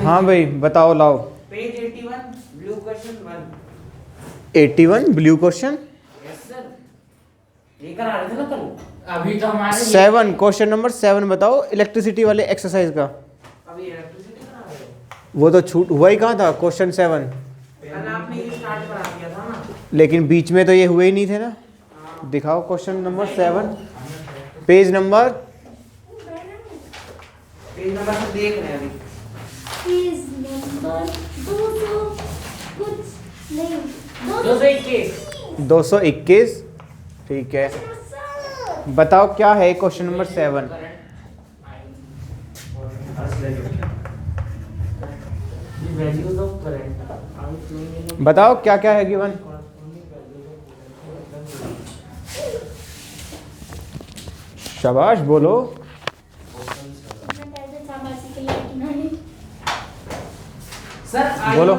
हाँ भाई बताओ, लाओ। Page 81 blue question 1। 81 blue question. Yes sir, ये करा रहे थे ना कल। अभी तो हमारे 7 क्वेश्चन नंबर 7 बताओ इलेक्ट्रिसिटी वाले एक्सरसाइज का। अभी इलेक्ट्रिसिटी करा रहे हो? वो तो छूट हुआ ही कहाँ था क्वेश्चन 7। कल आपने ये स्टार्ट करा दिया था ना। लेकिन बीच में तो ये हुए ही नहीं थे ना। दिखाओ question number 7 page number page number से देख रहे हैं अभी। पेज नंबर 200 कुछ नहीं 221। 221। ठीक है, बताओ क्या है question number 7। Values of current बताओ क्या क्या है गिवन। शाबाश बोलो। सर बोलो।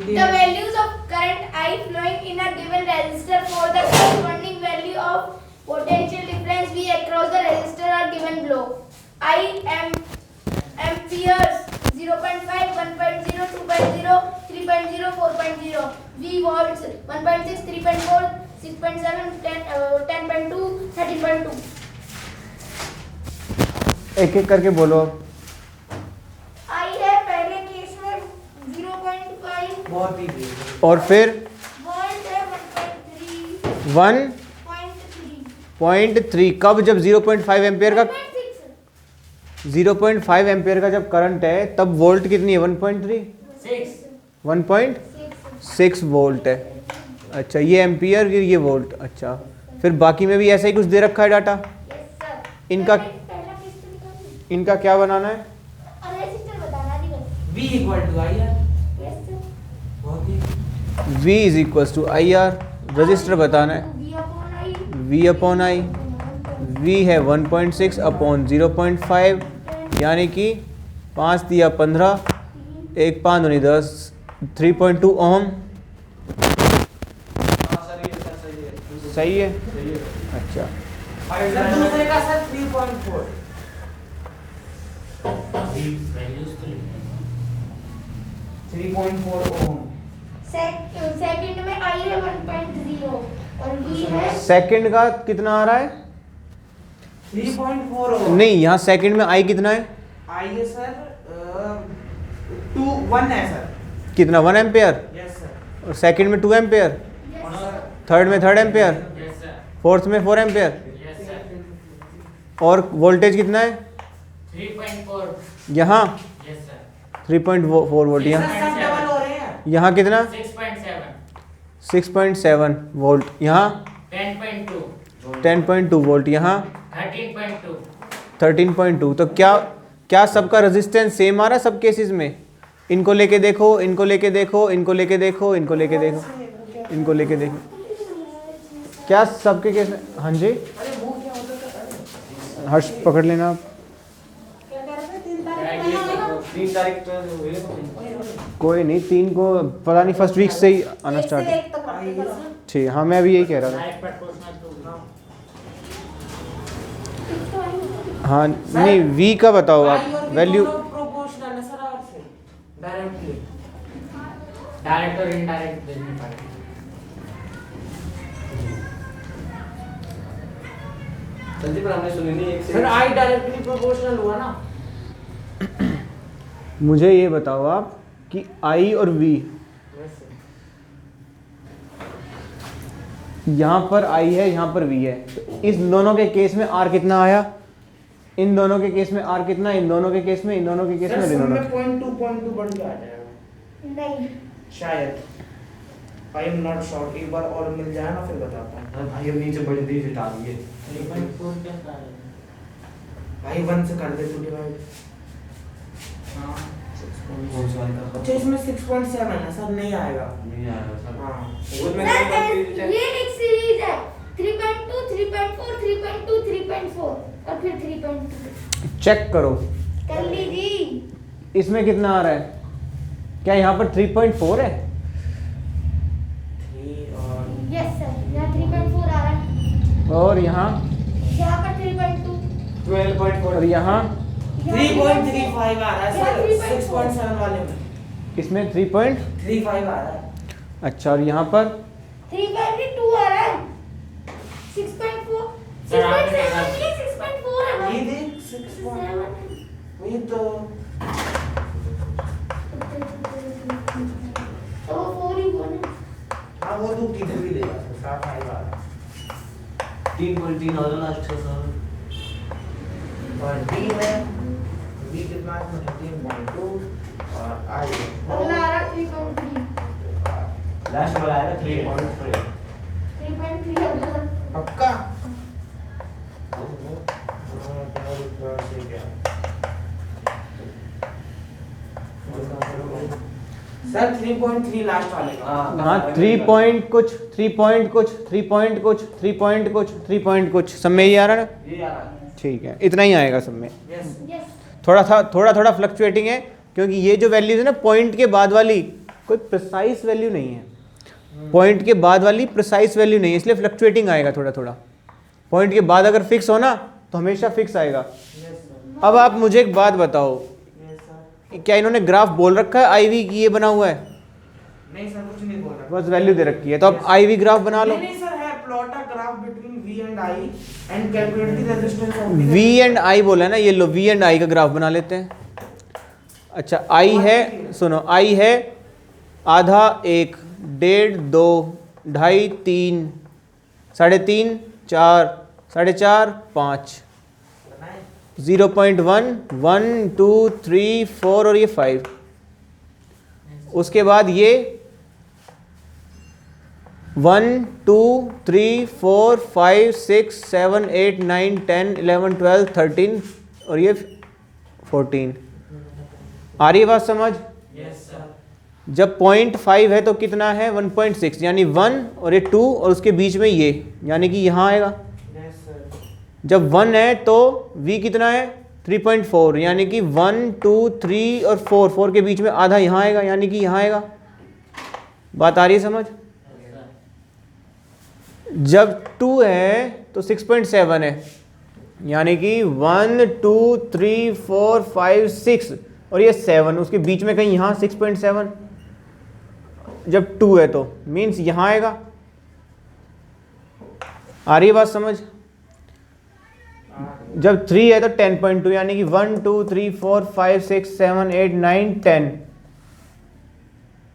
The values of current I flowing in a given resistor for the corresponding value of potential difference V across the resistor are given below. I am amperes 0.5, 1.0, 2.0, 3.0, 4.0. V volts 1.6, 3.4, 6.7, 10.2, 13.2. एक एक करके बोलो। I है पहले case में 0.5 बहुत ही है। और फिर वोल्ट है 1.3 1.3 कब, जब 0.5 एम्पियर का 0.5 एम्पियर का जब करंट है तब वोल्ट कितनी है 1.3 1.6 वोल्ट है। अच्छा ये एम्पियर ये वोल्ट। अच्छा फिर बाकी में भी ऐसा ही कुछ दे रखा है डाटा। इनका क्या बनाना है। V इक्वल टू आई है। बहुत ही V is equal to I R. Register बताना है V अपॉन आई। V है 1.6 अपॉन 0.5 यानी कि 5 दिया 15, 1 5 दूनी 10, 3.2 ओम। सही है। अच्छा सर दूसरे का सर 3.4 3.4 ओम। सेकंड में आई है 1.0 और वी है सेकंड का कितना आ रहा है। 3.4 ओम। नहीं यहाँ सेकंड में आई कितना है। आई है सर 1 है सर। कितना 1 एम्पियर। Yes sir. और सेकंड में 2 एम्पियर। और सर थर्ड में 3 एम्पियर। फोर्थ में 4 एम्पियर। और वोल्टेज कितना है 3.4। यहाँ यस सर। 3.4 वोल्ट। सर यहाँ सब डबल हो रहे हैं। यहाँ कितना 6.7। 6.7 वोल्ट। यहाँ 10.2। 10.2 वोल्ट। यहाँ 13.2। 13.2। तो क्या सबका रेजिस्टेंस सेम आ रहा है सब केसेस में। इनको लेके देखो, इनको लेके देखो, इनको लेके देखो, इनको लेके देखो, इनको लेके देखो, क्या सबके केस में। हाँ जी हर्ष पकड़ लेना आप। 3 तारीख तो हुए। कोई नहीं, 3 को पता नहीं फर्स्ट वीक से ही आना स्टार्ट। ठीक, हाँ मैं भी यही कह रहा था। Direct proportional to. हाँ नहीं वी का बताओ आप वैल्यू। प्रोपोर्शनल है सर आर से डायरेक्टली। डायरेक्ट और इनडायरेक्ट देखने पड़ेगा। जल्दी पर हमने सुनी नहीं एक से। सर आई डायरेक्टली प्रोपोर्शनल हुआ ना। मुझे ये बताओ आप कि आई और वी, यहाँ पर आई है यहाँ पर वी है, तो इस दोनों के केस में आर कितना आया। इन दोनों के केस में आर कितना, इन दोनों के केस में, इन दोनों के केस में, इन दोनों के। 0.2 बढ़ के आ जाएगा नहीं शायद। आई एम नॉट श्योर, एक बार और मिल जाए ना फिर बताता हूँ। भाई अब नीचे बढ़ दी से डाल दिए। 3.4 क्या था। भाई 1 से कर दे तू डिवाइड। हाँ कौन सा वाला अच्छा इसमें 6.7 है सर, नहीं आएगा। नहीं आया सर। हाँ वो में सर ये एक सीरीज है 3.2 3.4 3.2 3.4 और फिर 3.2 चेक करो कर लीजिए। इसमें कितना आ रहा है। क्या यहाँ पर 3.4 है। 3 और यस सर यहाँ 3.4 आ रहा है, और यहाँ यहाँ पर 3.2 12.4 और यहाँ 3.35 आ रहा है सर 6.7 वाले में इसमें 3. 35 आ रहा है। अच्छा, और यहाँ पर 3.2 आ रहा है 6.4 सर, आपने 6.7 नहीं 6.4 है ये भाई देख 6. वही तो तो 4 ही बोला। हाँ वो तो किधर भी ले जा सकता है 5 आ रहा है 3.3 और लास्ट का सर और बी है बी कितना है 13.2 और आई अगला आ रहा है 3.3 लास्ट वाला आएगा 3.3 3.3 अगला पक्का सर 3.3 लास्ट वाले का हाँ 3 पॉइंट कुछ 3 पॉइंट कुछ 3 पॉइंट कुछ 3 पॉइंट कुछ 3 पॉइंट कुछ सब में ही आ रहा है ना? ये आ रहा है ठीक है, इतना ही आएगा सब में। यस यस थोड़ा फ्लक्चुएटिंग है, क्योंकि ये जो वैल्यूज है ना पॉइंट के बाद वाली कोई प्रिसाइज वैल्यू नहीं है। पॉइंट के बाद वाली प्रिसाइज वैल्यू नहीं है, इसलिए फ्लक्चुएटिंग आएगा थोड़ा। पॉइंट के बाद अगर फिक्स हो ना तो हमेशा फिक्स आएगा। यस सर अब आप मुझे एक बात बताओ, यस सर क्या इन्होंने ग्राफ बोल रखा है आईवी की ये बना हुआ है? नहीं सर कुछ नहीं बोल रहा बस वैल्यू दे रखी है, तो अब आईवी ग्राफ बना लो। नहीं सर है plot a graph between V and I and calculate the resistance of V and I बोला है ना, ये लो V एंड I का ग्राफ बना लेते हैं। अच्छा I है, सुनो I है आधा, 1, 1.5, 2, 2.5, 3, 3.5, 4, 4.5, 5, 0.1, 1, 2, 3, 4 और ये 5। उसके बाद ये 1, 2, 3, 4, 5, 6, 7, 8, 9, 10, 11, 12, 13 और ये 14। आ रही है बात समझ? यस सर जब 0.5 है तो कितना है 1.6, यानी 1 और ये 2 और उसके बीच में ये, यानी कि यहाँ आएगा। यस सर जब 1 है तो V कितना है 3.4, यानी कि 1, 2, 3 और 4 के बीच में आधा यहाँ आएगा, यानी कि यहाँ आएगा। बात आ रही है समझ? जब 2 है तो 6.7 है, यानी कि 1, 2, 3, 4, 5, 6 और ये 7, उसके बीच में कहीं यहाँ 6.7। जब 2 है तो मीन्स यहाँ आएगा। आ रही है बात समझ? जब 3 है तो 10.2, यानी कि 1, 2, 3, 4, 5, 6, 7, 8, 9, 10,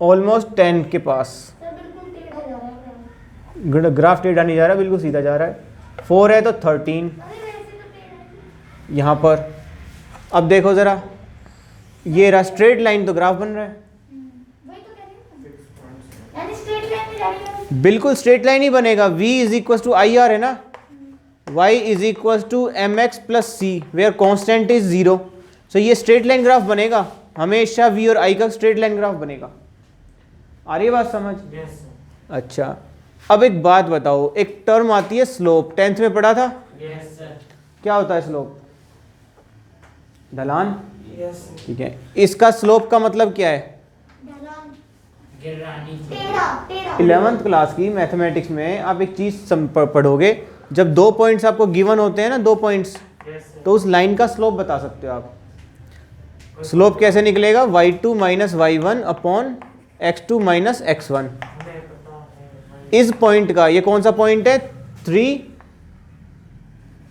ऑलमोस्ट 10 के पास। सर बिल्कुल टेढ़ा जा रहा है ग्राफ टेढ़ा नहीं जा रहा, बिल्कुल सीधा जा रहा है। 4 है तो 13 अरे वैसे तो टेढ़ा है यहाँ पर। अब देखो ज़रा, ये रहा स्ट्रेट लाइन, तो ग्राफ बन रहा है। वही तो कह रही हूं यानी स्ट्रेट लाइन में जा रही है बिल्कुल स्ट्रेट लाइन ही बनेगा। V is equal to I R है ना, y is equal to m x plus c where constant is 0। So ये स्ट्रेट लाइन ग्राफ बनेगा हमेशा, V और I का स्ट्रेट लाइन ग्राफ बनेगा। आ रही है बात समझ? यस सर अच्छा, अब एक बात बताओ, एक टर्म आती है स्लोप, 10th में पढ़ा था। यस सर क्या होता है स्लोप? ढलान। यस ठीक है, इसका स्लोप का मतलब क्या है? ढलान गिर रहा नीचे टेढ़ा टेढ़ा 11th क्लास की मैथमेटिक्स में आप एक चीज़ पढ़ोगे, जब 2 पॉइंट्स आपको गिवन होते हैं ना, 2 पॉइंट्स, यस सर तो उस लाइन का स्लोप बता सकते हो आप। स्लोप कैसे निकलेगा? y2 minus y1 upon x2 minus x1। इस पॉइंट का, ये कौन सा पॉइंट है? 3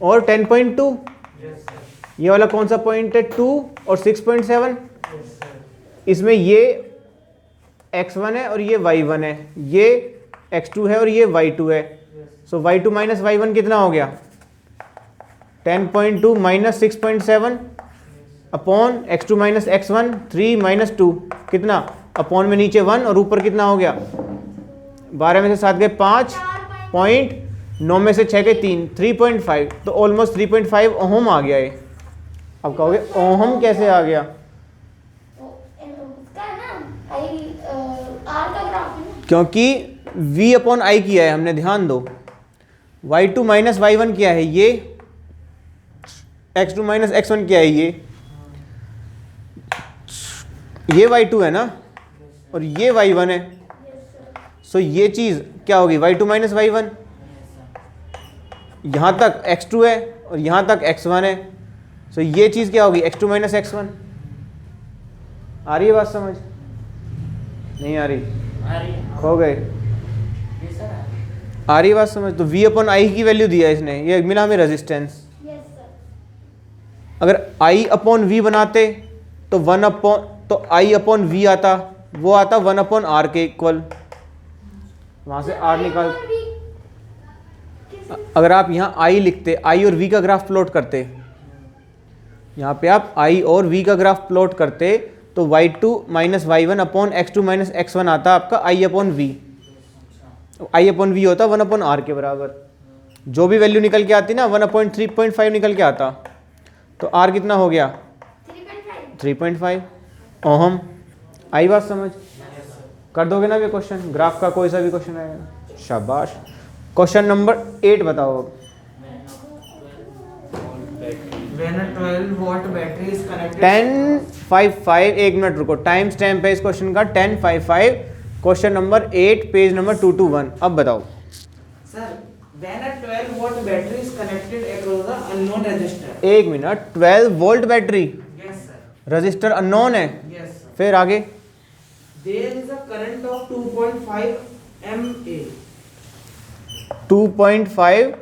और 10.2। यस सर ये वाला कौन सा पॉइंट है? 2 और 6.7। यस सर इसमें ये x1 है और ये y1 है, ये x2 है और ये y2 है। सो y2 माइनस y1 कितना हो गया? 10.2 minus 6.7 upon x2 minus x1, 3 minus 2 कितना? अपॉन में नीचे 1 और ऊपर कितना हो गया? 12 में से 7 गए 5, पॉइंट 9 में से 6 गए 3, 3.5। तो ऑलमोस्ट 3.5 ओहम आ गया ये। अब कहोगे ओहम कैसे आ गया? उसका है ना आई आर का ग्राफ है ना क्योंकि V अपॉन I किया है हमने, ध्यान दो। y2 माइनस y1 क्या है? ये x2 माइनस x1 क्या है? ये y2 है ना, और ये y1 है। सो ये चीज़ क्या होगी? y2 minus y1। यहाँ तक x2 है और यहाँ तक x1 है, सो ये चीज़ क्या होगी x2 माइनस x1। आ रही है बात समझ? नहीं आ रही? आ रही है। खो गए? ये सर आ रही है बात समझ? तो v अपॉन आई की वैल्यू दिया है इसने, ये मिला हमें रेजिस्टेंस। Yes, sir. अगर i अपॉन v बनाते तो i अपॉन v आता, वो आता 1 अपॉन r के इक्वल, वहाँ से r निकाल। अगर आप यहाँ i लिखते, i और v का ग्राफ प्लॉट करते, यहाँ पे आप i और v का ग्राफ प्लॉट करते तो y2 minus y1 upon x2 minus x1 आता आपका i upon v। i upon v होता 1 अपॉन r के बराबर। जो भी वैल्यू निकल के आती ना 1/3.5 निकल के आता, तो r कितना हो गया? 3.5 ओहम। आई बात समझ? कर दोगे ना ये क्वेश्चन? ग्राफ का कोई सा भी क्वेश्चन आएगा, शाबाश। क्वेश्चन नंबर 8 बताओ अब। When a 12 watt battery is connected 10:55, एक मिनट रुको, टाइम स्टैम्प है इस क्वेश्चन का 10:55, क्वेश्चन नंबर 8 पेज नंबर 221। अब बताओ। Sir, when a 12 watt battery is connected across the unknown resistor. एक minute, 12 volt battery, Yes, sir. Register unknown है, Yes, sir. फिर आगे There is a current of 2.5 mA. 2.5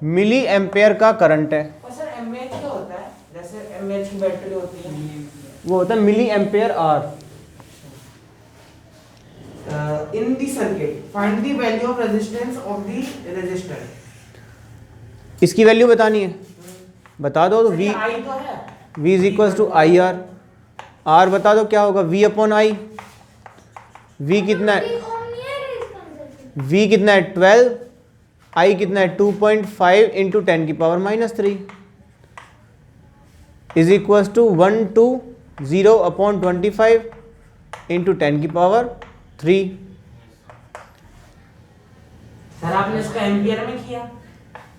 milli ampere का current है। और sir mAh क्या होता है? जैसे mAh की बैटरी होती है वो होता है milli ampere R. in the circuit. Find the value of resistance of the resistor. इसकी वैल्यू बतानी है, बता दो। तो v I तो है. v is equal to I R. R बता दो क्या होगा? v upon I. v कितना है? v कितना है? 12। i कितना है? 2.5 इंटू 10 की power minus 3 is equal to 120 upon 25 into 10 की पावर 3। सर आपने इसका एम्पियर में किया?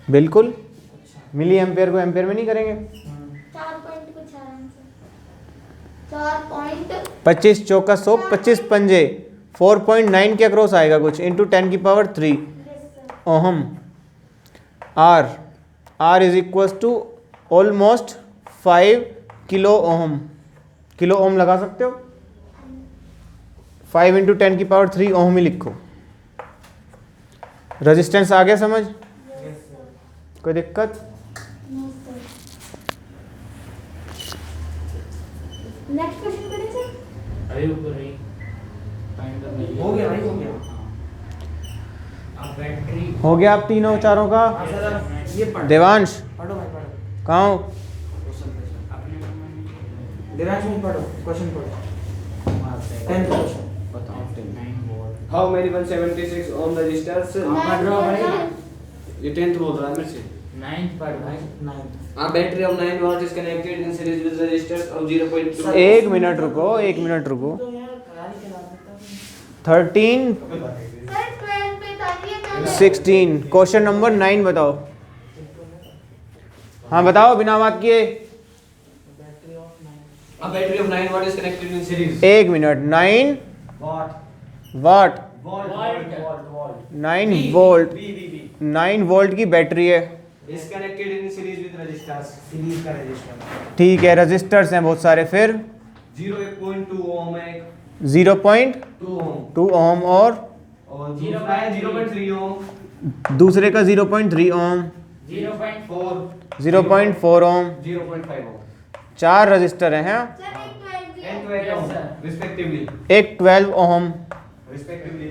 बिल्कुल, मिली एम्पेयर को एम्पेयर में नहीं करेंगे। 25 चौका 100, 25 पंजे 4.9 के अक्रॉस आएगा कुछ, इंटू 10 की power 3 ohm. R is equal to almost 5 kilo ohm. Kilo ohm लगा सकते हो? 5 इंटू 10 की पावर 3 ओहम ही लिखो। रेजिस्टेंस आ गया समझ? कोई दिक्कत? नेक्स्ट क्वेश्चन करें सर? अभी ऊपर रही हो गया भाई, हो गया। अब बैटरी हो गया आप तीनों चारों का? हाँ सर, अब ये पढ़ो। देवांश पढ़ो भाई, पढ़ो। कहाँ हो? अपने देवांश में पढ़ो, क्वेश्चन पढ़ो। 10th question. How many 176 ohm resistors? पढ़ रहा हूँ भाई। ये 10th बोल रहा है मेरे से। 9th पढ़ भाई। 9th. A battery of 9 volts is connected in series with resistors of 0.2. एक मिनट रुको, एक मिनट रुको। तो यार करा नहीं चला सकता। 13, सर 12 पे तालिए मैं 16, क्वेश्चन नंबर 9 बताओ। हाँ बताओ बिना बात किए। Battery of 9 A battery of 9 volts is connected in series. एक मिनट, 9 वाट, वोल्ट 9 वोल्ट, 9 वोल्ट की बैटरी है। Is connected in series with resistors. Series का रजिस्टर। ठीक है, रजिस्टर्स हैं बहुत सारे। फिर 0.2 ohm है, 0.2 2 ohm ओम और और दूसरा है 0.3 ohm, दूसरे का 0.3 ओम, 0.4 0.4 ओम। 0.5 ohm. 4 रजिस्टर हैं। हाँ? सर एक 12 दिया And 12 Yes, ohm sir. respectively. एक 12 ओम, Respectively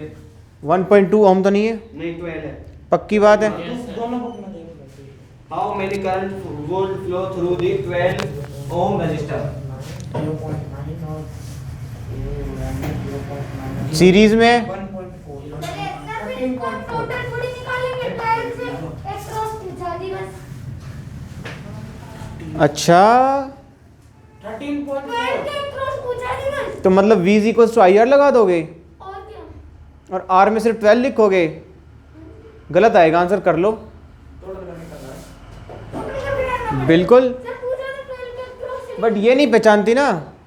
1.2 ओम तो नहीं है? नहीं 12 है. पक्की बात है? Yes, sir. दोनों बुक में देखो। How many current will flow through the 12 ohm resistor? 0.9 और 0.9 सीरीज में 1.4 सर इतना फिर टोटल थोड़ी निकालेंगे 12 से एक क्रॉस पूछा दी बस। अच्छा, 13.4 12 के एक क्रॉस पूछा दी बस। तो मतलब v equals to I R लगा दोगे और क्या? और r में सिर्फ 12 लिखोगे? गलत आएगा आंसर, कर लो। टोटल करने का है। टोटल का भी आना बिल्कुल, सर पूछा तो 12 के एक क्रॉस से। बट ये नहीं पहचानती ना,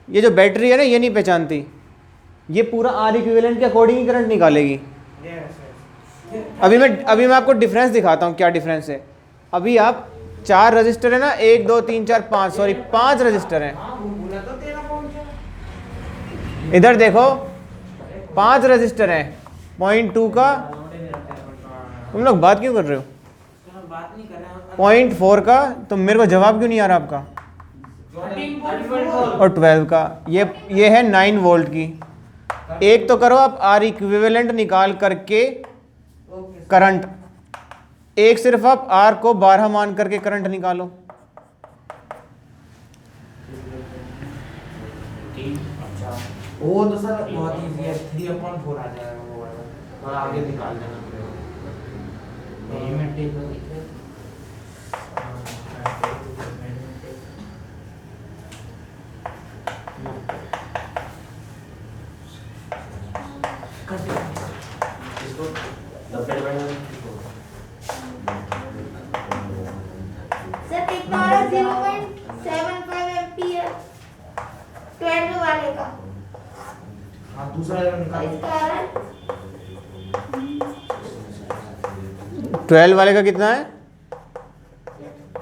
ये जो बैटरी है ना ये नहीं पहचानती। ये पूरा आर इक्विवेलेंट के अकॉर्डिंग ही करंट निकालेगी। Yes, yes. अभी मैं आपको डिफरेंस दिखाता हूँ क्या डिफरेंस है। अभी आप 4 रजिस्टर है ना, 1 2 3 4 5, सॉरी 5 रजिस्टर हैं। हाँ वो बोला तो 13 पहुंचा। इधर देखो 5 रजिस्टर हैं। 0.2 का, तुम लोग बात क्यों कर रहे हो? हम बात नहीं कर रहे हैं। 0.4 का, तो मेरे को जवाब क्यों नहीं आ रहा आपका? 13.4 और 12 का, ये है 9 वोल्ट की। एक तो करो आप आर इक्विवेलेंट निकाल करके ओके करंट, एक सिर्फ आप आर को 12 मान करके करंट निकालो। वो तो सर बहुत इजी है, 3/4 आ जाएगा वो वाला, और आगे निकाल देना सर कितना आ रहा है? 0.75 एम्पियर 12 वाले का। हाँ दूसरा वाला और निकाल। इसका आ रहा है 12 वाले का कितना है?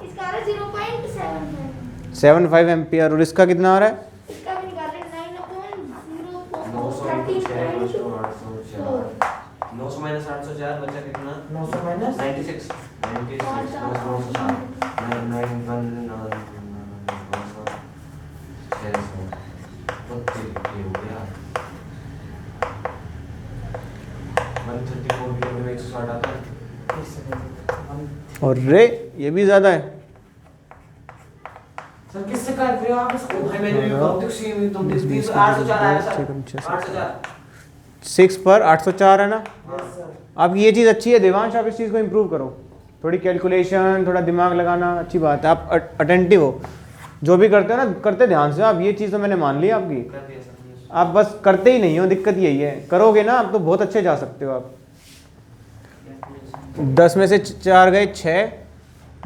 इसका आ रहा है 0.75। 75 एम्पियर। और इसका कितना आ रहा है? इसका भी निकाल रहे हैं 9/0.13. 900 माइनस 804 बचा कितना? 900 माइनस 96 96 134 आता है। और रे ये भी ज़्यादा है। सर किससे कर रहे हो आप इसको? भाई मैंने भी भौतिक सी में तुम 804 आया सर, 804। 6 पर 804 है ना। Yes sir. अब ये चीज़ अच्छी है देवांश, आप इस चीज़ को इम्प्रूव करो। थोड़ी कैलकुलेशन, थोड़ा दिमाग लगाना अच्छी बात है। आप अटेंटिव हो, जो भी करते हो ना करते ध्यान से। आप ये चीज़ तो मैंने मान ली आपकी, कर दिया सर। आप बस करते ही नहीं हो। दिक्कत यही है, करोगे ना आप तो बहुत अच्छे जा सकते हो आप। 10 में से 4 गए 6,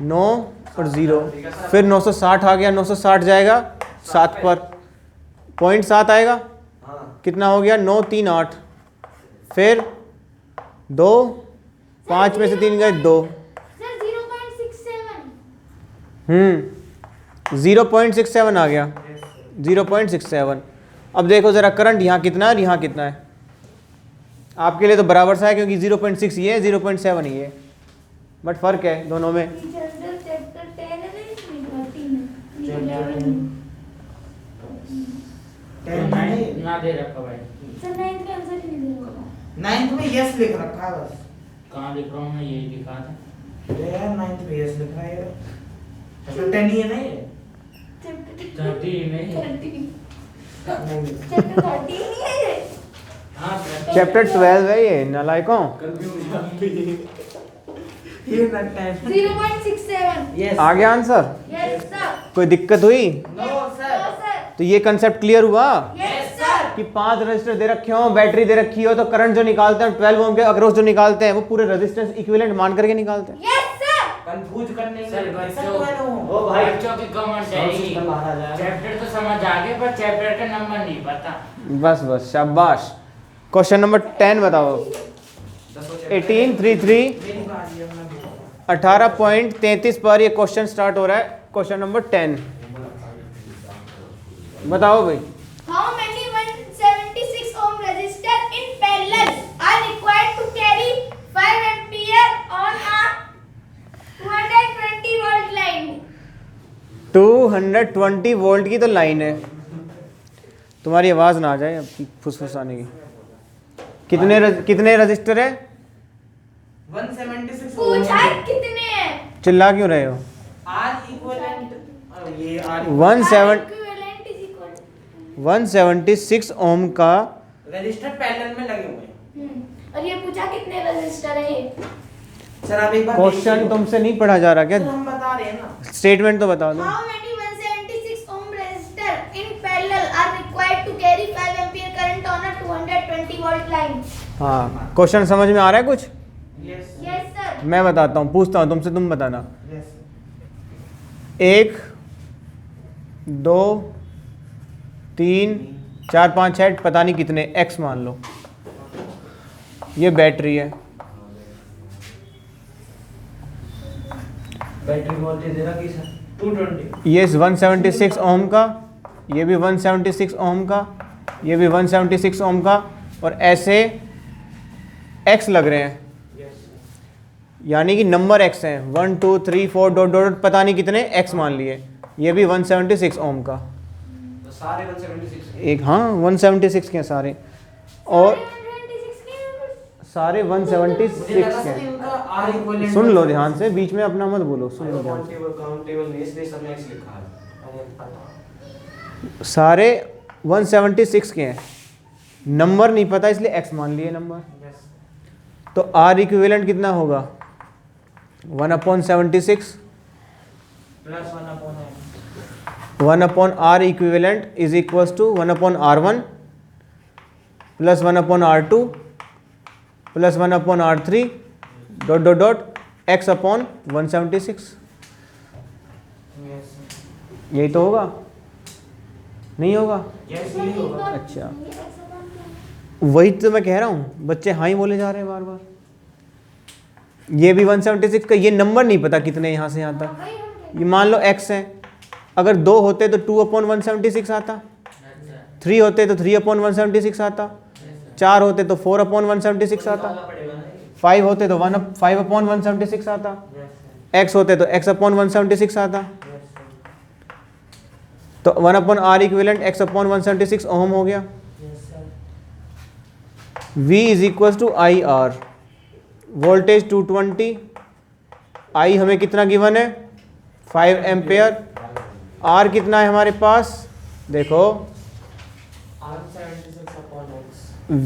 9 और 0, फिर 960 आ गया। 960 जाएगा 7 पर, 0.7 आएगा। हाँ कितना हो गया? 9 3 8, फिर 2, 5 में से 3 गए 2। सर 0.67. 0.67 आ गया। 0.67। अब देखो ज़रा करंट यहाँ कितना है और यहाँ कितना है। आपके लिए तो बराबर सा है क्योंकि 0.6 ये है, 0.7 ये है, बट फ़र्क है दोनों में। चैप्टर 10 है ना, इसमें 13 है। ना दे रखा भाई। सर 9th का आंसर नहीं दे रहा। 9th में यस लिख रखा है बस। कहाँ लिख रहा हूँ मैं? यही लिखा था। ये यार 9th में यस लिख रहा है ये। चैप्टर 10 ही है ना ये? चैप्टर 30 नहीं। नहीं चैप्टर 13 नहीं है ये। हाँ चैप्टर 12 है ये, नालायकों। ये ना 10। 0.67. यस आ गया आंसर? Yes sir. कोई दिक्कत हुई? No sir. No sir. तो ये कंसेप्ट क्लियर हुआ यस सर. कि 5 रजिस्टर दे रखे हो, बैटरी दे रखी हो, तो करंट जो निकालते हैं 12 ओम के अक्रॉस जो निकालते हैं वो पूरे रेजिस्टेंस इक्विवेलेंट मान करके निकालते हैं। Yes sir. कंफ्यूज करने के सर लिए बच्चों ओ भाई बच्चों की कमेंट जाएगी। बाहर आ जाएगा। चैप्टर तो समझ आ गए पर चैप्टर का नंबर नहीं पता। बस बस शाबाश। क्वेश्चन नंबर 10 बताओ। 1833 मेरी बारी है, मैं बोलूंगा। 18.33 पर ये क्वेश्चन स्टार्ट हो रहा है। क्वेश्चन नंबर 10 बताओ भाई। How many 176 ohm resistor in parallel are required to carry 5 ampere on a 220 volt line? 220 volt की तो लाइन है। तुम्हारी आवाज़ ना आ जाए आपकी फुसफुसाने की। कितने रजिस्टर है? 176 पूछा है कितने हैं? चिल्ला क्यों रहे हो? R इक्विवेलेंट ये R 176 ओम का रजिस्टर पैरेलल में लगे हुए हैं। और ये पूछा कितने रजिस्टर हैं ये? सर आप एक बार क्वेश्चन देखिए। तुमसे नहीं पढ़ा जा रहा सर, क्या? हम बता रहे हैं ना। स्टेटमेंट तो बता दो। How many 176 ohm resistor in parallel are required to carry 5 ampere current on a 220 volt line? हाँ, क्वेश्चन समझ में आ रहा है कुछ? Yes Yes sir. मैं बताता हूँ, पूछता हूँ तुमसे, तुम बताना। यस 1 2 3 4 5 6 पता नहीं कितने एक्स मान लो। ये बैटरी है। बैटरी वोल्टेज दे रहा कि सर 220 ये 176 ओम का, ये भी 176 ओम का, ये भी 176 ओम का, और ऐसे एक्स लग रहे हैं, यानी कि नंबर एक्स हैं 1 2 3 4 डॉट डॉट पता नहीं कितने एक्स मान लिए। ये भी 176 ओम का, तो सारे 176 एक हाँ 176 के हैं सारे, और सारे 176 के हैं। इनका आर इक्विवेलेंट सुन लो ध्यान से, बीच में अपना मत बोलो, सुन लो ध्यान से। काउंटेबल काउंटेबल नहीं, इसलिए सब में एक्स लिखा है। अरे पता सारे 176 के हैं, नंबर नहीं पता इसलिए एक्स मान लिए नंबर। यस तो आर इक्विवेलेंट कितना होगा 1/76, plus 1 upon 1/r equivalent is equals to 1/r1 plus 1/r2 plus 1/r3 dot dot dot x upon 176। Yes यही तो होगा, नहीं होगा? यस ये होगा। अच्छा, वही तो मैं कह रहा हूँ, बच्चे हाँ ही बोले जा रहे हैं बार बार। ये भी 176 का, ये नंबर नहीं पता कितने यहाँ से यहाँ तक। ये मान लो x है, अगर 2 होते तो 2/176 आता, 3 होते तो 3/176 आता, 4 होते तो 4/176 आता, 5 होते तो 5/176 आता, x होते तो x/176 आता। तो 1/r इक्विवेलेंट x/176 ओम हो गया। V is equal to I R, voltage 220, I हमें कितना गिवन है 5 एम्पेयर, R कितना है हमारे पास, देखो R 76 upon X.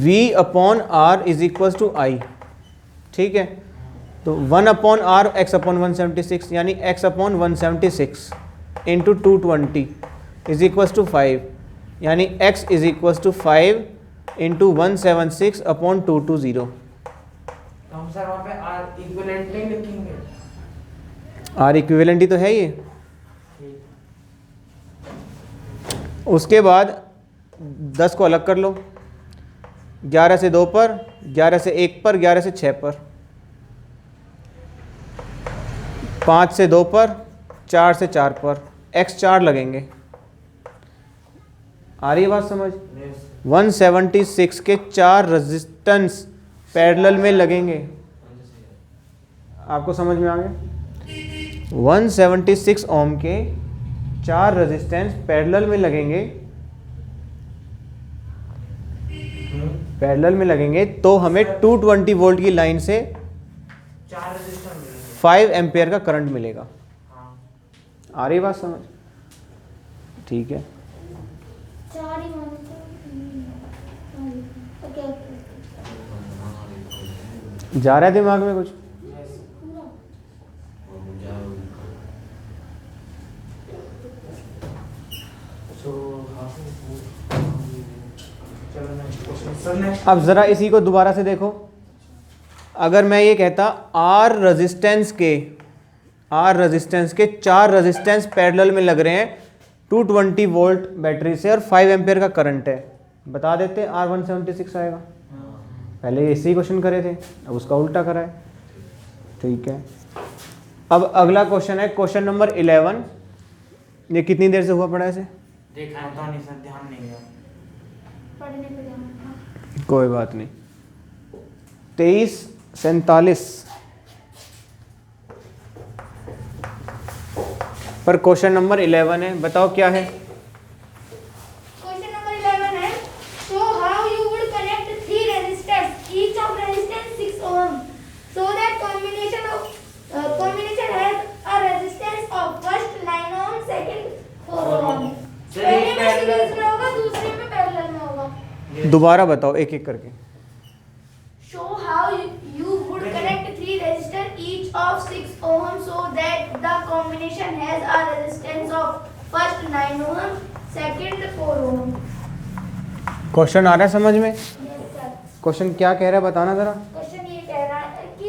V/R is equal to I, ठीक है। तो 1/r x/176 यानी x/176 into 220 is equal to 5, यानी x is equal to 5 into 176/220। तो हम सर वहाँ पे आर इक्विवेलेंट नहीं लिखेंगे। R इक्विवेलेंट ही तो है ये। उसके बाद 10 को अलग कर लो, 11 से 2 पर, 11 से 1 पर, 11 से 6 पर, 5 से 2 पर, 4 से 4 पर, x 4 लगेंगे। आ रही है बात समझ? 176 के 4 रेजिस्टेंस पैरेलल में लगेंगे, आपको समझ में आ गया? 176 ओम के 4 रेजिस्टेंस पैरेलल में लगेंगे, पैरेलल में लगेंगे, तो हमें 220 वोल्ट की लाइन से 4 रेजिस्टर मिलेंगे। 5 एम्पेयर का करंट मिलेगा। हाँ आ रही बात समझ? ठीक है। जा रहा है दिमाग में कुछ? अब ज़रा इसी को दोबारा से देखो, अगर मैं ये कहता आर रेजिस्टेंस के 4 रेजिस्टेंस पैरेलल में लग रहे हैं 220 वोल्ट बैटरी से और 5 एम्पेयर का करंट है, बता देते R 176 आएगा। पहले इसी क्वेश्चन करे थे, अब उसका उल्टा करा है। ठीक है, अब अगला क्वेश्चन है क्वेश्चन नंबर 11। ये कितनी देर से हुआ पड़ा ऐसे? देखा है। पता नहीं सर, ध्यान नहीं गया। पढ़ने पे ध्यान। कोई बात नहीं। 23:47 पर क्वेश्चन नंबर 11 है, बताओ क्या है? Question number 11 है, show how you would connect 3 resistors, each of resistance 6 ohm, so that combination has a resistance of first 9 ohm, second 4 ohm. पहले में सीरीज में होगा, दूसरे में पैरेलल में होगा। दोबारा बताओ एक एक करके। Show how you would connect 3 resistors, each of 6 ohm, so that the combination has a resistance of first 9 ohm, second 4 ohm. Question आ रहा है समझ में? Yes sir. क्वेश्चन क्या कह रहा है बताना जरा। क्वेश्चन ये कह रहा है कि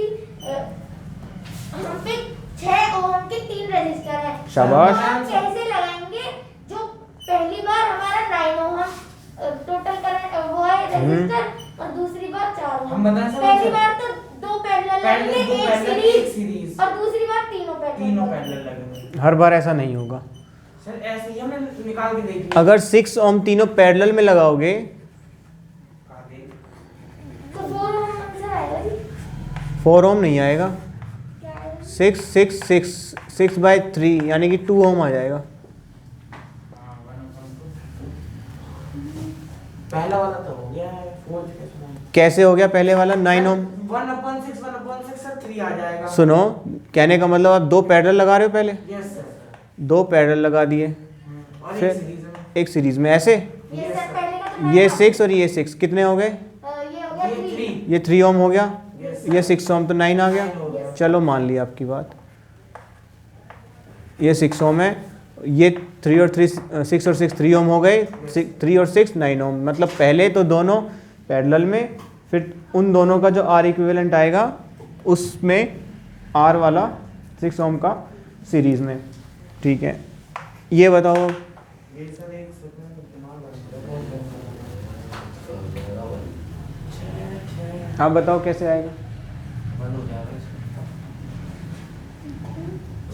यहाँ पे 6 ओम के 3 रेजिस्टर हैं। शाबाश। हम कैसे लगाएंगे? जो पहली बार हमारा 9 ओम टोटल करंट वो है रेजिस्टर, और दूसरी बार 4 ओम। हम बताएं सर, पहली बार तो 2 पैरेलल पहले लगेंगे, दो एक पैरेलल, सीरीज। एक सीरीज। सीरीज और दूसरी बार तीनों तीनों पैरेलल। पैरेलल लगेंगे। हर बार ऐसा नहीं होगा। सर ऐसे ही हमने निकाल के देख लिया। अगर 6 ओम तीनों पैरेलल में लगाओगे तो 4 ओम आंसर आएगा जी। 4 ओम नहीं आएगा, क्या आएगा? 6/3 यानी कि 2 ओम आ जाएगा। पहला वाला तो हो गया है, फोर्थ कैसे होगा? कैसे हो गया पहले वाला 9 ओम? 1/6 सर 3 आ जाएगा। सुनो, कहने का मतलब आप 2 पैरेलल लगा रहे हो पहले, यस सर। 2 पैरेलल लगा दिए, और फिर एक सीरीज में एक सीरीज में ऐसे, ये सर पहले का तो ये था। 6 और ये 6 कितने हो गए? ये हो गया ये 3। 3 ये 3 ओम हो गया, यस ये 6 ओम तो 9 आ गया। हो गया। चलो मान लिया आपकी बात, ये 6 ओम है, ये 3 और 6 और 6 3 ओम हो गए, 3 और 6 9 ओम। मतलब पहले तो दोनों पैरेलल में, फिर उन दोनों का जो आर इक्विवेलेंट आएगा उसमें आर वाला 6 ओम का सीरीज में। ठीक है, ये बताओ ये सर एक सेकंड दिमाग आप बताओ कैसे आएगा? बंद हो जाएगा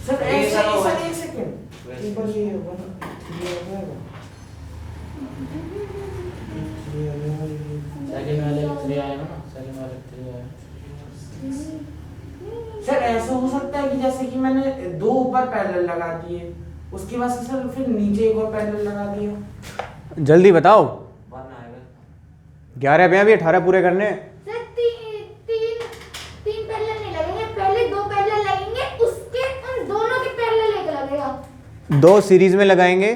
सर ये ऐसे सर ही होगा। सर एक सेकंड वैसे। एक बार ये 1 3 हो जाएगा। सेकंड वाले 3 आएगा ना, सेकंड वाले 3 आएगा। सर ऐसा हो सकता है कि जैसे कि मैंने 2 ऊपर पैरेलल लगा दिए, उसके बाद से सर फिर नीचे एक और पैरेलल लगा दिया। जल्दी बताओ, बंद आएगा 11 पे अभी 18 पूरे करने हैं। सर तीन पैरेलल नहीं लगेंगे, पहले 2 पैरेलल लगेंगे, उसके उन दोनों के पैरेलल एक लगेगा। 2 सीरीज में लगाएंगे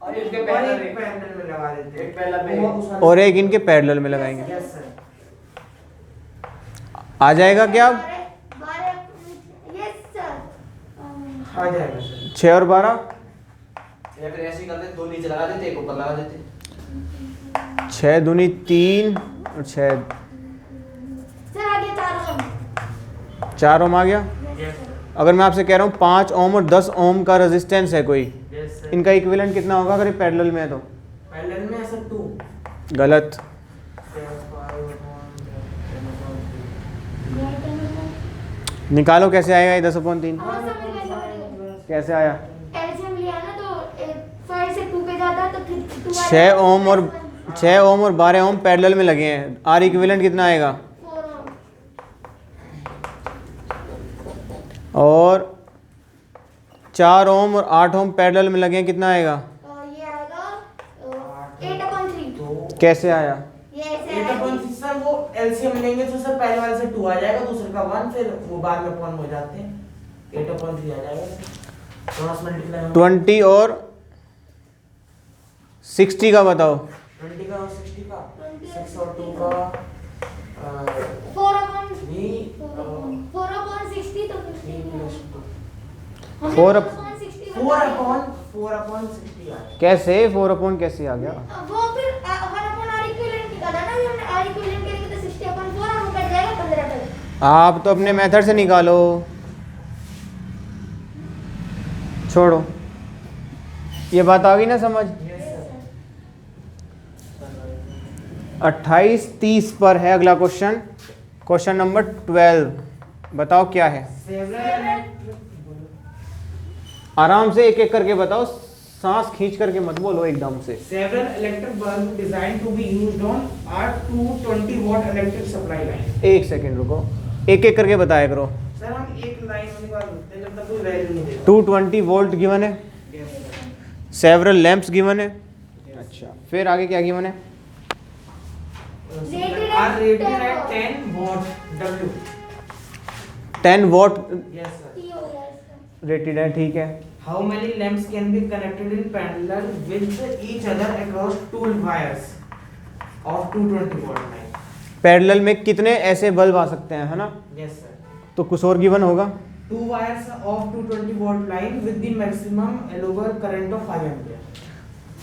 और इसके और पहले एक पैरेलल में लगा देते हैं। एक पैरेलल में। वो उस वाले और एक इनके पैरेलल में लगाएंगे। Yes sir. आ जाएगा क्या? 12 यस सर। आ जाएगा सर। 6 और 12, या फिर ऐसे ही करते, 2 नीचे लगा देते, एक ऊपर लगा देते। 6 दूनी 3 और 6 सर आगे 4 ओम। 4 ओम आ गया। यस अगर मैं आपसे कह रहा हूँ 5 ओम और 10 ओम का रेजिस्टेंस है कोई, यस सर। इनका इक्विवेलेंट कितना होगा अगर ये पैरेलल में है तो? पैरेलल में सर 2 गलत। निकालो कैसे आएगा ये 10/3? हाँ समझ गए। कैसे आया? एलसीएम लिया ना तो 5 से 2 पे जाता तो फिर 2 6 ओम और 12 ओम पैरेलल में लगे हैं, आर इक्विवेलेंट कितना आएगा? 4 ओम। और 4 ओम और 8 ओम पैरेलल में लगे हैं, कितना आएगा? ये आएगा 8/3। तो कैसे आया? ये ऐसे 8/3 सर वो एलसीएम लेंगे तो सर पहले वाले से 2 आ जाएगा, दूसरे का 1, फिर वो बाद में 1 हो जाते हैं। 8/3 आ जाएगा सर। क्रॉस मल्टीप्लाई 20 और 60 का बताओ। 20 का और 60 का 6 और 2 का 4/3 3 4/60 तो 4 4/60 आ कैसे 4 अपॉन कैसे आ गया? वो फिर 1/r इक्विवेलेंट निकाला ना, हमने r इक्विवेलेंट करेंगे तो 60/4 और ऊपर जाएगा 15 तक। आप तो अपने मेथड से निकालो, छोड़ो। ये बात आ गई ना समझ? 28-30 पर है अगला क्वेश्चन, क्वेश्चन नंबर 12। बताओ क्या है? आराम से एक एक करके बताओ, सांस खींच करके मत बोलो एकदम से। Several electric bulbs designed to be used on our 220 watt electric supply line। एक सेकंड रुको, एक एक करके बताया करो। सर हम एक लाइन निकालते हैं जब तक कोई वैल्यू नहीं देता। 220 वोल्ट गिवन है, Yes, sir। Several lamps given है। अच्छा, फिर आगे क्या गिवन है? Rated Are at rated 10 at 10 watt W। 10 what Yes, sir। T हो गया इसका। रेटेड है, ठीक है। How many lamps can be connected in parallel with each other across 2 wires of 220 watt line? Parallel में कितने ऐसे बल्ब आ सकते हैं, है ना? Yes, sir। तो कुछ और गिवन होगा। 2 wires of 220 watt line with the maximum allowable current of 5 ampere।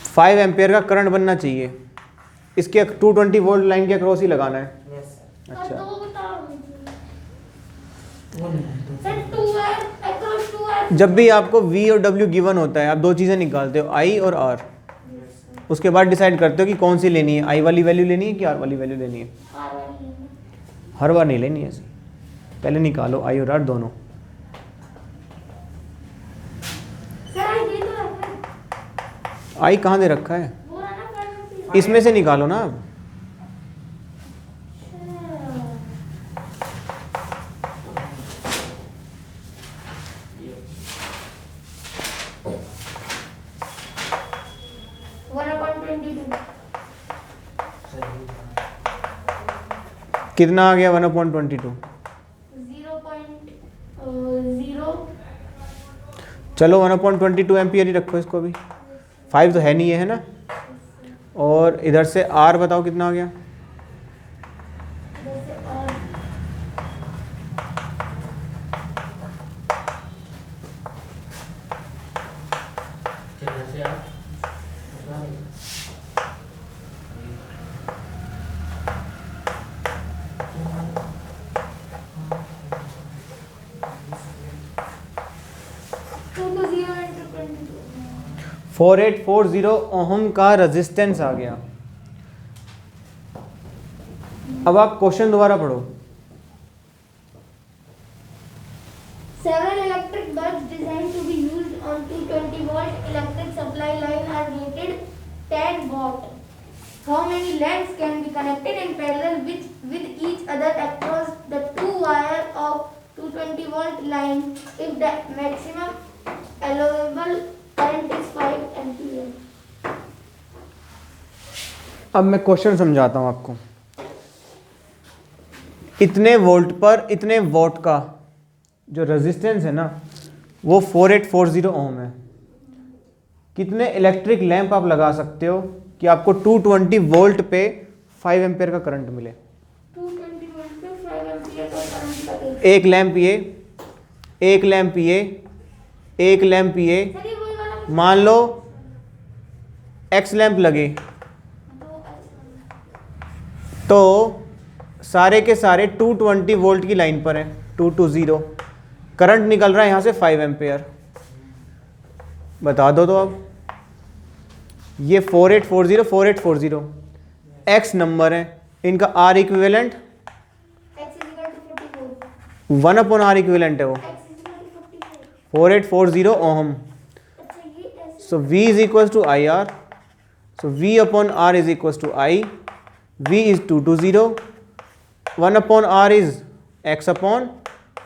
5 ampere का करंट बनना चाहिए, इसके 220 वोल्ट लाइन के अक्रॉस ही लगाना है। Yes, sir। और अच्छा, 2 बताओ वो नहीं सर 2 है across 2 है। जब भी आपको V और W गिवन होता है, आप 2 चीज़ें निकालते हो, I और R। उसके बाद डिसाइड करते हो कि कौन सी लेनी है, I वाली वैल्यू लेनी है कि R वाली वैल्यू लेनी है। हर बार नहीं लेनी है ऐसे, पहले निकालो I और R दोनों। आई कहाँ दे रखा है? वो है ना फ्रंट। इसमें से निकालो ना अब। कितना आ गया 1/22? 0.0। चलो 1/22 एम्पियर ही रखो इसको भी, 5 तो है नहीं है ना। और इधर से आर बताओ कितना आ गया? जैसे और किधर से आ? Two two 0 into 22। 4840 ओहम का रेजिस्टेंस आ गया। अब आप क्वेश्चन दोबारा पढ़ो। Several electric bulbs designed to be used on 220-volt electric supply line are rated 10 watt. How many lamps can be connected in parallel with each other across the two wire of 220-volt line if the maximum allowable current is 5 ampere? अब मैं question समझाता हूँ आपको। इतने volt पर इतने what का जो रेजिस्टेंस है ना वो 4840 ओम है। कितने इलेक्ट्रिक लैंप आप लगा सकते हो कि आपको 220 वोल्ट पे 5 एम्पियर का करंट मिले? 220 वोल्ट पे 5 एम्पियर का करंट लगेगा। एक लैंप ये, एक लैंप ये, एक लैंप ये, सर ये वही वाला मान लो एक्स लैंप लगे तो सारे के सारे 220 वोल्ट की लाइन पर है, 220। करंट निकल रहा है यहाँ से 5 एम्पियर। बता दो तो अब ये 4840 एक्स नंबर है, इनका R equivalent x is equal to 44। 1/r equivalent है वो x is equal to 44। 4840 ohm. अच्छा ये ऐसे So V is equals to IR. So V upon R is equals to I. V is 220. 1/R is X upon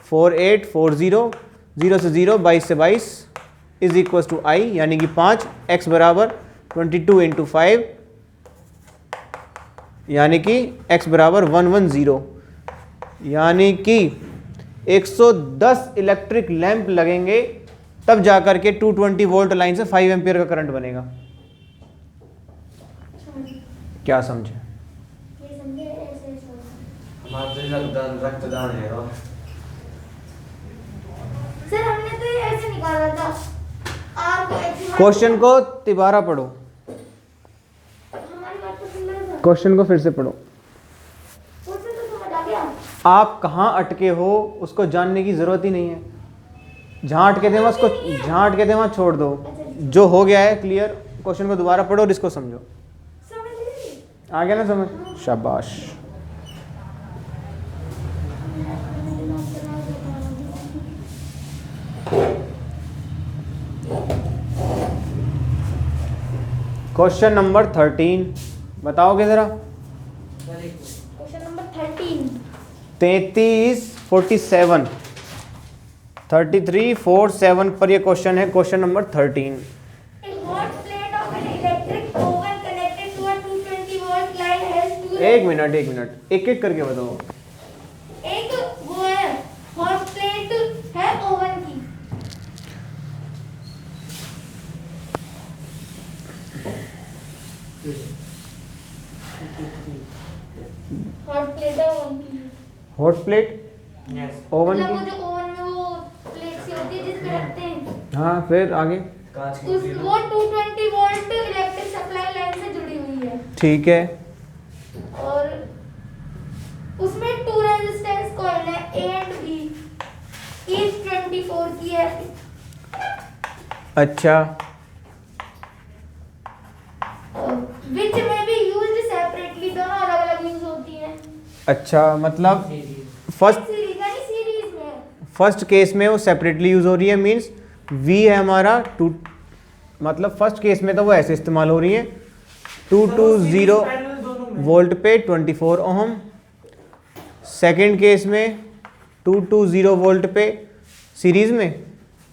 4840. 0 से 0, 22 से 22 is equals to I, यानी कि 5, X बराबर 22 into 5, यानी कि X बराबर 110, यानी कि 110 इलेक्ट्रिक लैंप लगेंगे तब जाकर के 220 वोल्ट लाइन से 5 एम्पियर का करंट बनेगा। क्या समझे? ये समझे ऐसे ऐसे। हमारे रक्तदान है और सर हमने तो ये ऐसे निकाला था आर को x क्वेश्चन को तिबारा पढ़ो, हमारी बात तो सुन रहा था क्वेश्चन को फिर से पढ़ो। उससे तो समझ आ गया। आप कहाँ अटके हो उसको जानने की ज़रूरत ही नहीं है। जहाँ अटके थे वहाँ छोड़ दो। जो हो गया है क्लियर, क्वेश्चन को दोबारा पढ़ो और इसको समझो। समझ गई। आ गया ना समझ? शाबाश। क्वेश्चन नंबर 13 बताओगे ज़रा। Question number 13। 3347 3347 पर ये क्वेश्चन है, question number 13। A hot plate of an electric oven connected to a 220 volt line has two एक मिनट एक एक करके बताओ। एक वो है हॉट प्लेट है ओवन की। हॉट प्लेट है ओवन की। हॉट प्लेट यस ओवन मतलब वो की, जो ओवन में वो प्लेट सी होती है जिसमें रखते हैं, हाँ फिर आगे। कांच की उस प्लेट वो 220 वोल्ट इलेक्ट्रिक सप्लाई लाइन से जुड़ी हुई है ठीक है। और उसमें टू रेजिस्टेंस कॉइल है A एंड B, ईच 24 की है। अच्छा विच में भी यूज्ड सेपरेटली, दोनों अलग अलग यूज होती हैं। अच्छा मतलब फर्स्ट सीरीज यानी सीरीज में। केस में वो सेपरेटली यूज हो रही है, मींस V है हमारा मतलब फर्स्ट केस में तो वो ऐसे इस्तेमाल हो रही है 220 वोल्ट पे 24 ओहम, सेकंड केस में 220 वोल्ट पे सीरीज में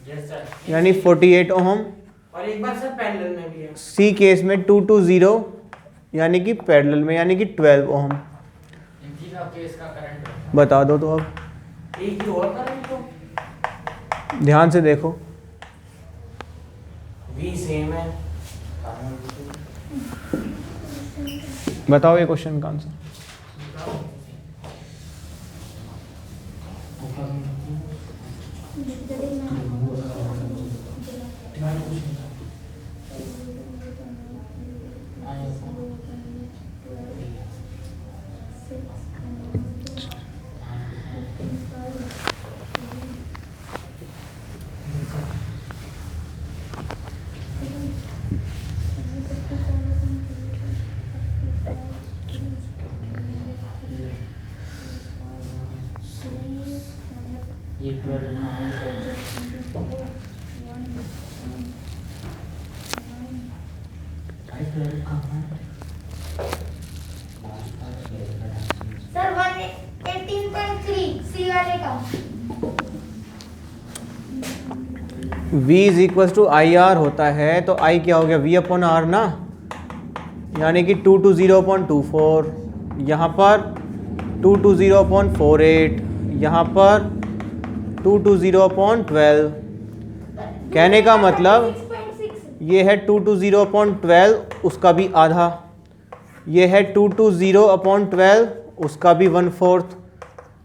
यस सर। यानी 48 ओहम, और एक बार सर पैरेलल में भी है। सी केस में 220 यानी कि पैरेलल में यानी कि 12 ओहम। इन तीनों केस का करंट बता दो तो अब एक ही और करंट तो ध्यान से देखो। V सेम है। बताओ ये क्वेश्चन का आंसर। ये 12 सर 118.3 सी वाले का। V is equal to I R होता है, तो I क्या हो गया V अपॉन आर ना, यानी कि 220/24, यहाँ पर 220/48, यहाँ पर 220/12। कहने का मतलब 6.6 ये है 220/12 उसका भी आधा, ये है 220/12 उसका भी 1/4,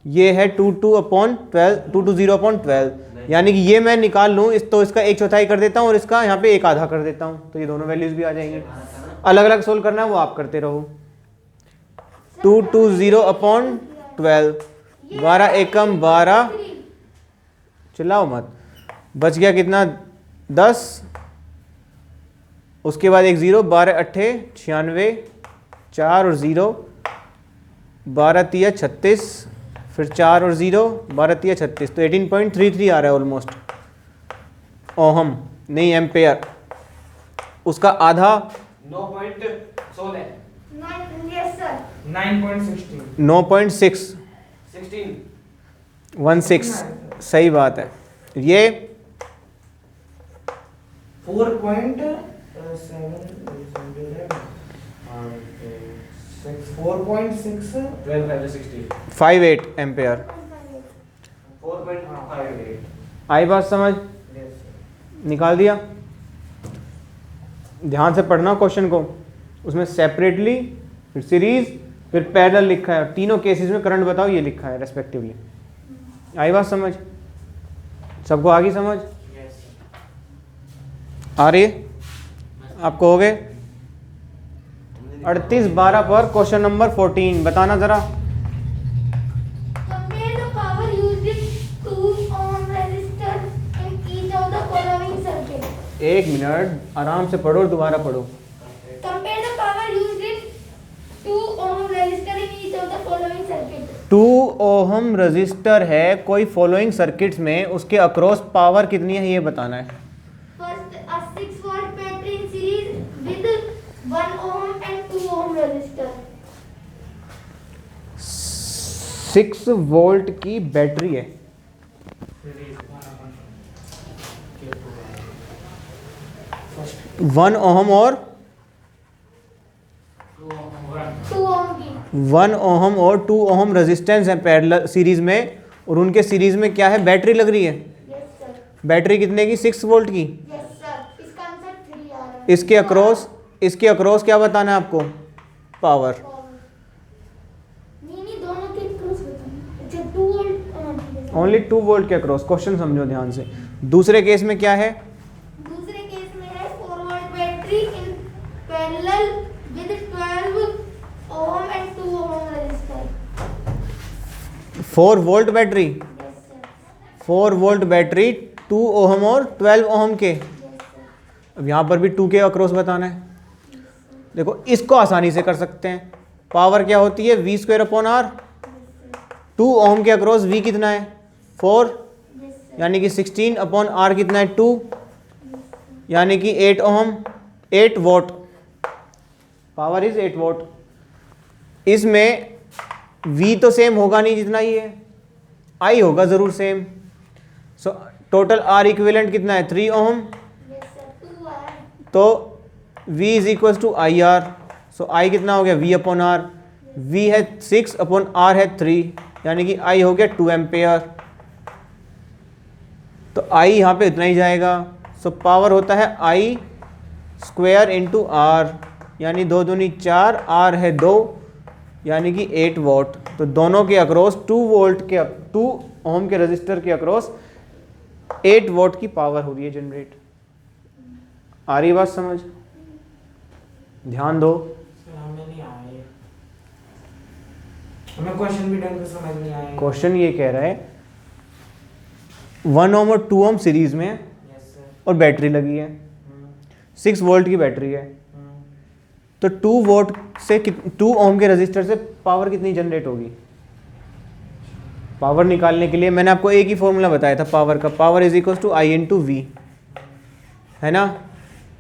ये है 220/12, यानी कि ये मैं निकाल लूँ इस तो इसका 1/4 कर देता हूँ और इसका यहाँ पे 1/2 कर देता हूँ, तो ये दोनों वैल्यूज भी आ जाएंगी। अलग अलग सोल्व करना है वो आप करते रहो। 220/12, 12 एकम 12, चिल्लाओ मत, बच गया कितना 10, उसके बाद एक 0, 12 अट्ठे 96, 4 और 0, 12 तिया 36, फिर 4 और 0, 12 तिया 36, तो 18.33 आ रहा है ऑलमोस्ट ओहम, नहीं एम्पेयर। उसका आधा 9.16 यस सर 9.16 9.6 16 सही बात है। ये 4.6 12 5 60 58 एम्पेयर। 4.58 आई बात समझ, निकाल दिया। ध्यान से पढ़ना क्वेश्चन को, उसमें सेपरेटली फिर सीरीज फिर पैरेलल लिखा है और तीनों केसेस में करंट बताओ ये लिखा है रेस्पेक्टिवली। आई बात समझ, सबको आ गई समझ, आ रही है आपको? हो गए 38/12 पर क्वेश्चन नंबर 14 बताना जरा। Compare the power used in 2 ohm resistor in each of the following circuit. एक मिनट आराम से पढ़ो और दोबारा पढ़ो। Compare the power used in 2 ohm resistor in each of the following circuit. 2 ohm register है कोई फॉलोइंग सर्किट्स में, उसके अक्रॉस पावर कितनी है ये बताना है। First, a 6 volt battery in series with 1 ohm and 2 ohm resistor. 6 volt की बैटरी है, 1 ओहम और 2 ohm की 1 ओहम और 2 ओहम रेजिस्टेंस है पैरेलल सीरीज में, और उनके सीरीज में क्या है, बैटरी लग रही है। यस सर बैटरी कितने की, 6 वोल्ट की। यस सर इसका आंसर 3 आ रहा है। इसके अक्रॉस क्या बताना है आपको, पावर। नहीं दोनों के क्रॉस बताना। अच्छा 2 वोल्ट ओनली 2 वोल्ट के अक्रॉस, क्वेश्चन समझो ध्यान से। दूसरे केस में क्या है, दूसरे केस में है 4 volt battery in parallel with 12 ohm and 2 ohm resistor. 4 volt battery, Yes sir. 4 volt battery 2 ohm और 12 ओहम के। Yes sir. अब यहाँ पर भी 2 के अक्रॉस बताना है। देखो इसको आसानी से कर सकते हैं, पावर क्या होती है V²/R, 2 ओहम के अक्रॉस V कितना है 4, Yes sir. यानी कि 16/R कितना है 2, यानी कि 8 ओम, 8 वोट, पावर इज 8 वोट। इसमें V तो सेम होगा नहीं जितना ही है, I होगा ज़रूर same. So total R equivalent कितना है 3 ओम, Yes sir, 2 है। तो V is equal to I R. So I कितना हो गया V अपॉन R, V है 6 अपॉन R है 3, यानी कि I हो गया 2 एम्पेयर। तो I यहाँ पे इतना ही जाएगा। सो पावर होता है I स्क्वायर इंटू R, यानी 2 दूनी 4, R है 2, यानी कि 8 वोट। तो दोनों के अक्रॉस 2 ओम के रजिस्टर के अक्रॉस 8 वोट की पावर हो रही है जनरेट। आ रही बात समझ? ध्यान दो। सर हमें नहीं आया ये, हमें क्वेश्चन भी ढंग से समझ नहीं आया। क्वेश्चन ये कह रहा है 1 ओम और 2 ओम सीरीज में है यस सर। और बैटरी लगी है, 6 वोल्ट की बैटरी है। तो 2 वोट से 2 ओम के रजिस्टर से पावर कितनी जनरेट होगी? पावर निकालने के लिए मैंने आपको एक ही फॉर्मूला बताया था पावर का, power is equal to I into V, है ना।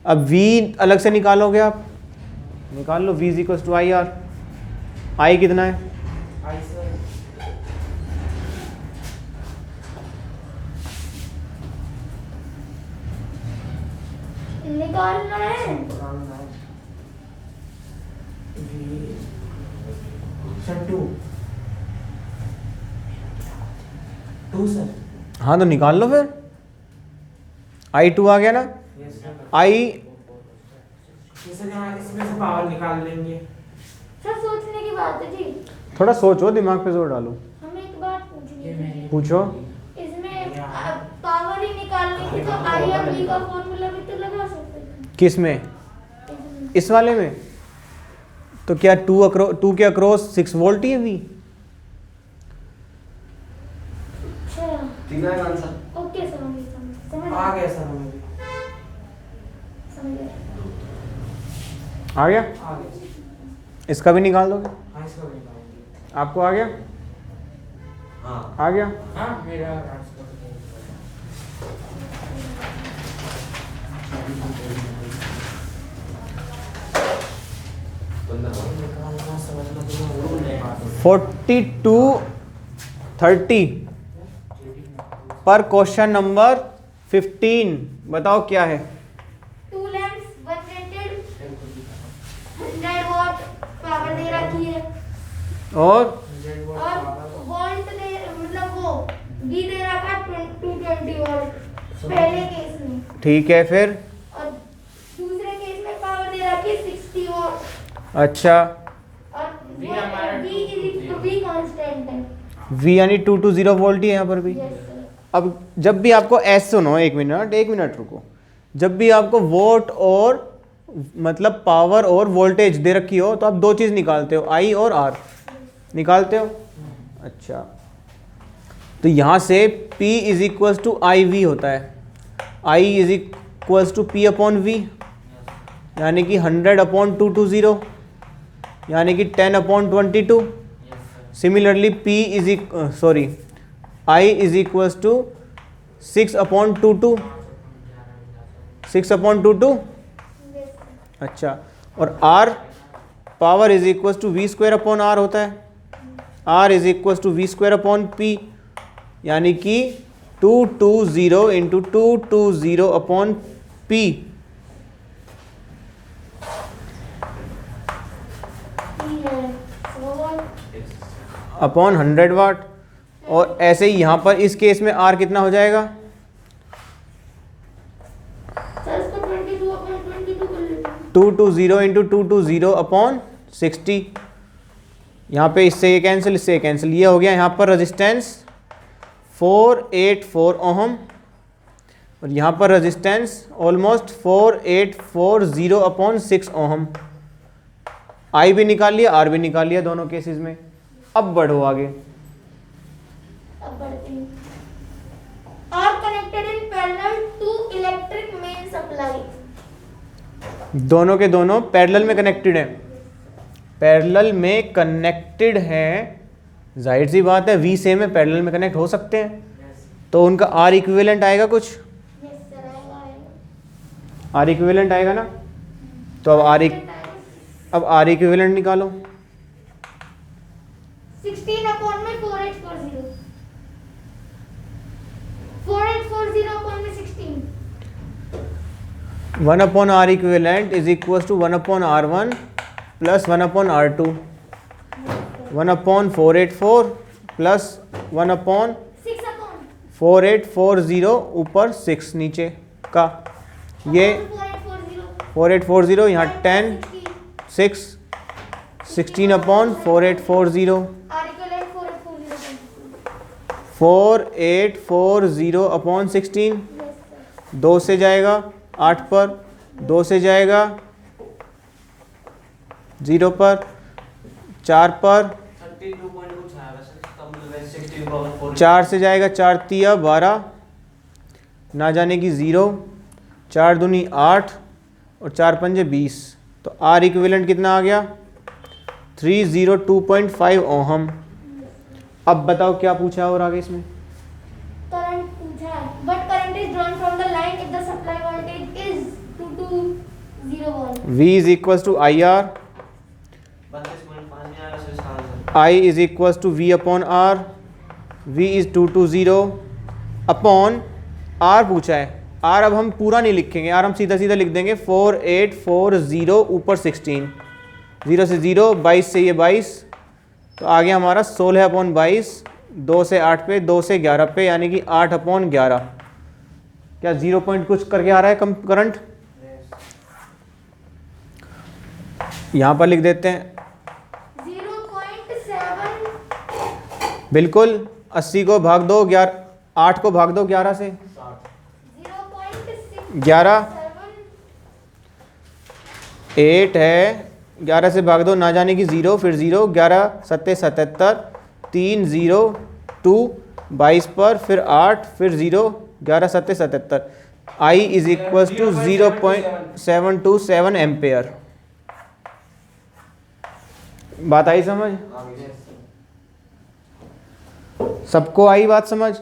अब V अलग से निकालोगे आप, निकाल लो, V is equal to I R. I कितना है? आई सर निकालना है। Sir 2 sir. हाँ तो निकाल लो फिर, I2 आ गया ना। Yes sir. I सर यहाँ इसमें से पावर निकाल लेंगे। सर सोचने की बात है जी, थोड़ा सोचो, दिमाग पे जोर डालो, हमें एक बात पूछनी है। पूछो। इसमें पावर ही निकालने की तो आई और वी का फॉर्मूला भी तो लगा सकते हैं। किस में? इसमें। इस वाले में? तो क्या 2 के अक्रॉस 6 वोल्ट ही है V? अच्छा, ठीक है आंसर। ओके समझ आ गया सर हमें भी। समझ आ गया? आ गया। इसका भी निकाल दोगे? हाँ इसको भी निकालेंगे। आपको आ गया? हाँ आ गया? हाँ मेरा ट्रांसफर। निकालना समझना तो 4230 पर क्वेश्चन नंबर 15 बताओ क्या है? 2 लैंप्स 1 रेटेड 100 वॉट पावर दे रखी है और और वोल्ट दे, मतलब वो वी दे रखा है 220 वोल्ट पहले केस में, ठीक है, फिर और दूसरे केस में पावर दे रखी है 60 वॉट अच्छा, और V हमारा वी कांस्टेंट है। V यानी 220 वोल्ट ही है यहाँ पर भी। Yes sir. अब जब भी आपको एस सुनो, एक मिनट रुको, जब भी आपको वोट और मतलब पावर और वोल्टेज दे रखी हो तो आप 2 चीज़ निकालते हो, I और R निकालते हो। अच्छा, तो यहाँ से P is equal to I V होता है, I is equal to P upon V, यानी कि 100 अपॉन 220, यानी कि 10 upon 22। Similarly P is I is equal to 6 upon 22, 6 upon 22। Yes sir. अच्छा, और R power is equal to V square upon R होता है, R is equal to V square upon P, यानी कि 220 इंटू 220 अपॉन P, ई है 100 what. Upon 100 वाट। और ऐसे ही यहाँ पर इस केस में R कितना हो जाएगा? सर इसको 22 अपॉन 22 कर लेते हैं। 220 इंटू 220 अपॉन 60, यहाँ पे इससे ये कैंसिल, इससे ये कैंसिल, ये हो गया यहाँ पर रेजिस्टेंस 484 ओहम, और यहाँ पर resistance almost 4840 upon 6 ohm. I भी निकाल लिया, R भी निकाल लिया दोनों केसेस में। अब बढ़ो आगे। अब बढ़ते हैं। Are connected in parallel to electric main supply। दोनों के दोनों पैरेलल में कनेक्टेड हैं, पैरेलल में कनेक्टेड हैं, जाहिर सी बात है V सेम है, पैरेलल में कनेक्ट हो सकते हैं, तो उनका R इक्विवेलेंट आएगा कुछ। यस सर आएगा। आर इक्विवेलेंट आएगा ना, तो अब आर इक्विवेलेंट निकालो। 16 अपॉन में 4840 4840 अपॉन में 16 1 upon R equivalent is equal to 1 upon R1 plus 1 upon R2, 1 upon 484 plus 1 upon 6 upon 4840 ऊपर 6 नीचे का, ये 4840 यहाँ 10 6 16 अपॉन 4840 4840 अपॉन 16, 2 से जाएगा 8 पर, 2 से जाएगा 0 पर, 4 पर 32 पॉइंट कुछ आया वैसे, तब मतलब 60 पावर 4। 4 से जाएगा 4 तिया 12, ना जाने की 0, 4 दूनी 8 और 4 पंजे 20, तो आर इक्विवेलेंट कितना आ गया 302.5 ओहम। अब बताओ क्या पूछा है और आगे इसमें। करंट पूछा है, but current is drawn from the line if the supply voltage is 2201 V is equal to I R, 32.5 नहीं आया वैसे इसका answer. I is equal to V upon R, V is 220 upon R पूछा है। R अब हम पूरा नहीं लिखेंगे, R हम सीधा सीधा लिख देंगे 4840 ऊपर 16, 0 से 0, 22 से ये 22, तो आ गया हमारा 16 अपॉन 22, 2 से 8 पे, 2 से 11 पे, यानी कि 8 अपॉन 11। क्या 0 पॉइंट कुछ करके आ रहा है कम करंट, यहाँ पर लिख देते हैं 0.7 बिल्कुल। 80 को भाग दो 11, 8 को भाग दो 11 से, 11 8 है, 11 से भाग दो ना जाने की 0, फिर 0, 11 7 77, 3 0 2, 22 पर, फिर 8, फिर 0, 11 7 77, I is equal to 0.727 ampere. बात आई समझ, सबको आई बात समझ।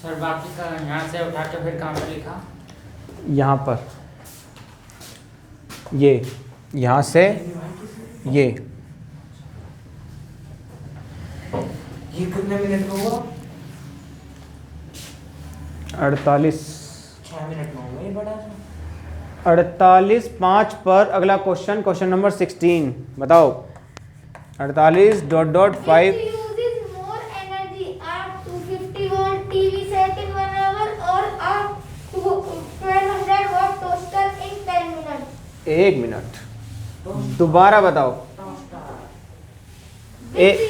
सर बाकी का यहाँ से उठा के फिर कहाँ पे लिखा? यहाँ पर ये, यहाँ से ये कितने मिनट में हुआ? 48 6 मिनट में हुआ ये बड़ा सा। 48 पर अगला क्वेश्चन, क्वेश्चन नंबर 16 बताओ। 48.5 uses more energy at 250 watt TV set in 1 hour or at 1200 watt toaster in 10 minutes. 1 minute दोबारा बताओ। Which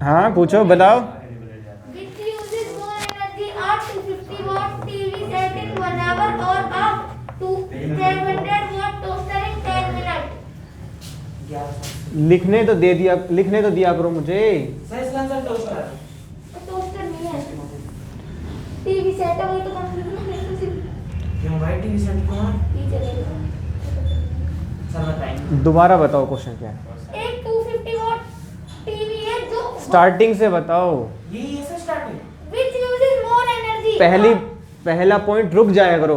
हाँ पूछो बताओ। uses more energy at 250 watt TV set in 1 hour or at 1200 watt toaster in 10 minutes. लिखने तो दिया करो मुझे। सर इसका आंसर टोस्टर। टोस्टर नहीं है, टीवी सेट है, वही तो कंफ्यूजन है। क्यों भाई टीवी सेट कहाँ? ये चलेगा। सर बताएंगे। दोबारा बताओ क्वेश्चन क्या है। एक 250 वॉट टीवी है जो स्टार्टिंग से बताओ। ये sir starting. which uses more energy. पहला पॉइंट रुक जाया करो।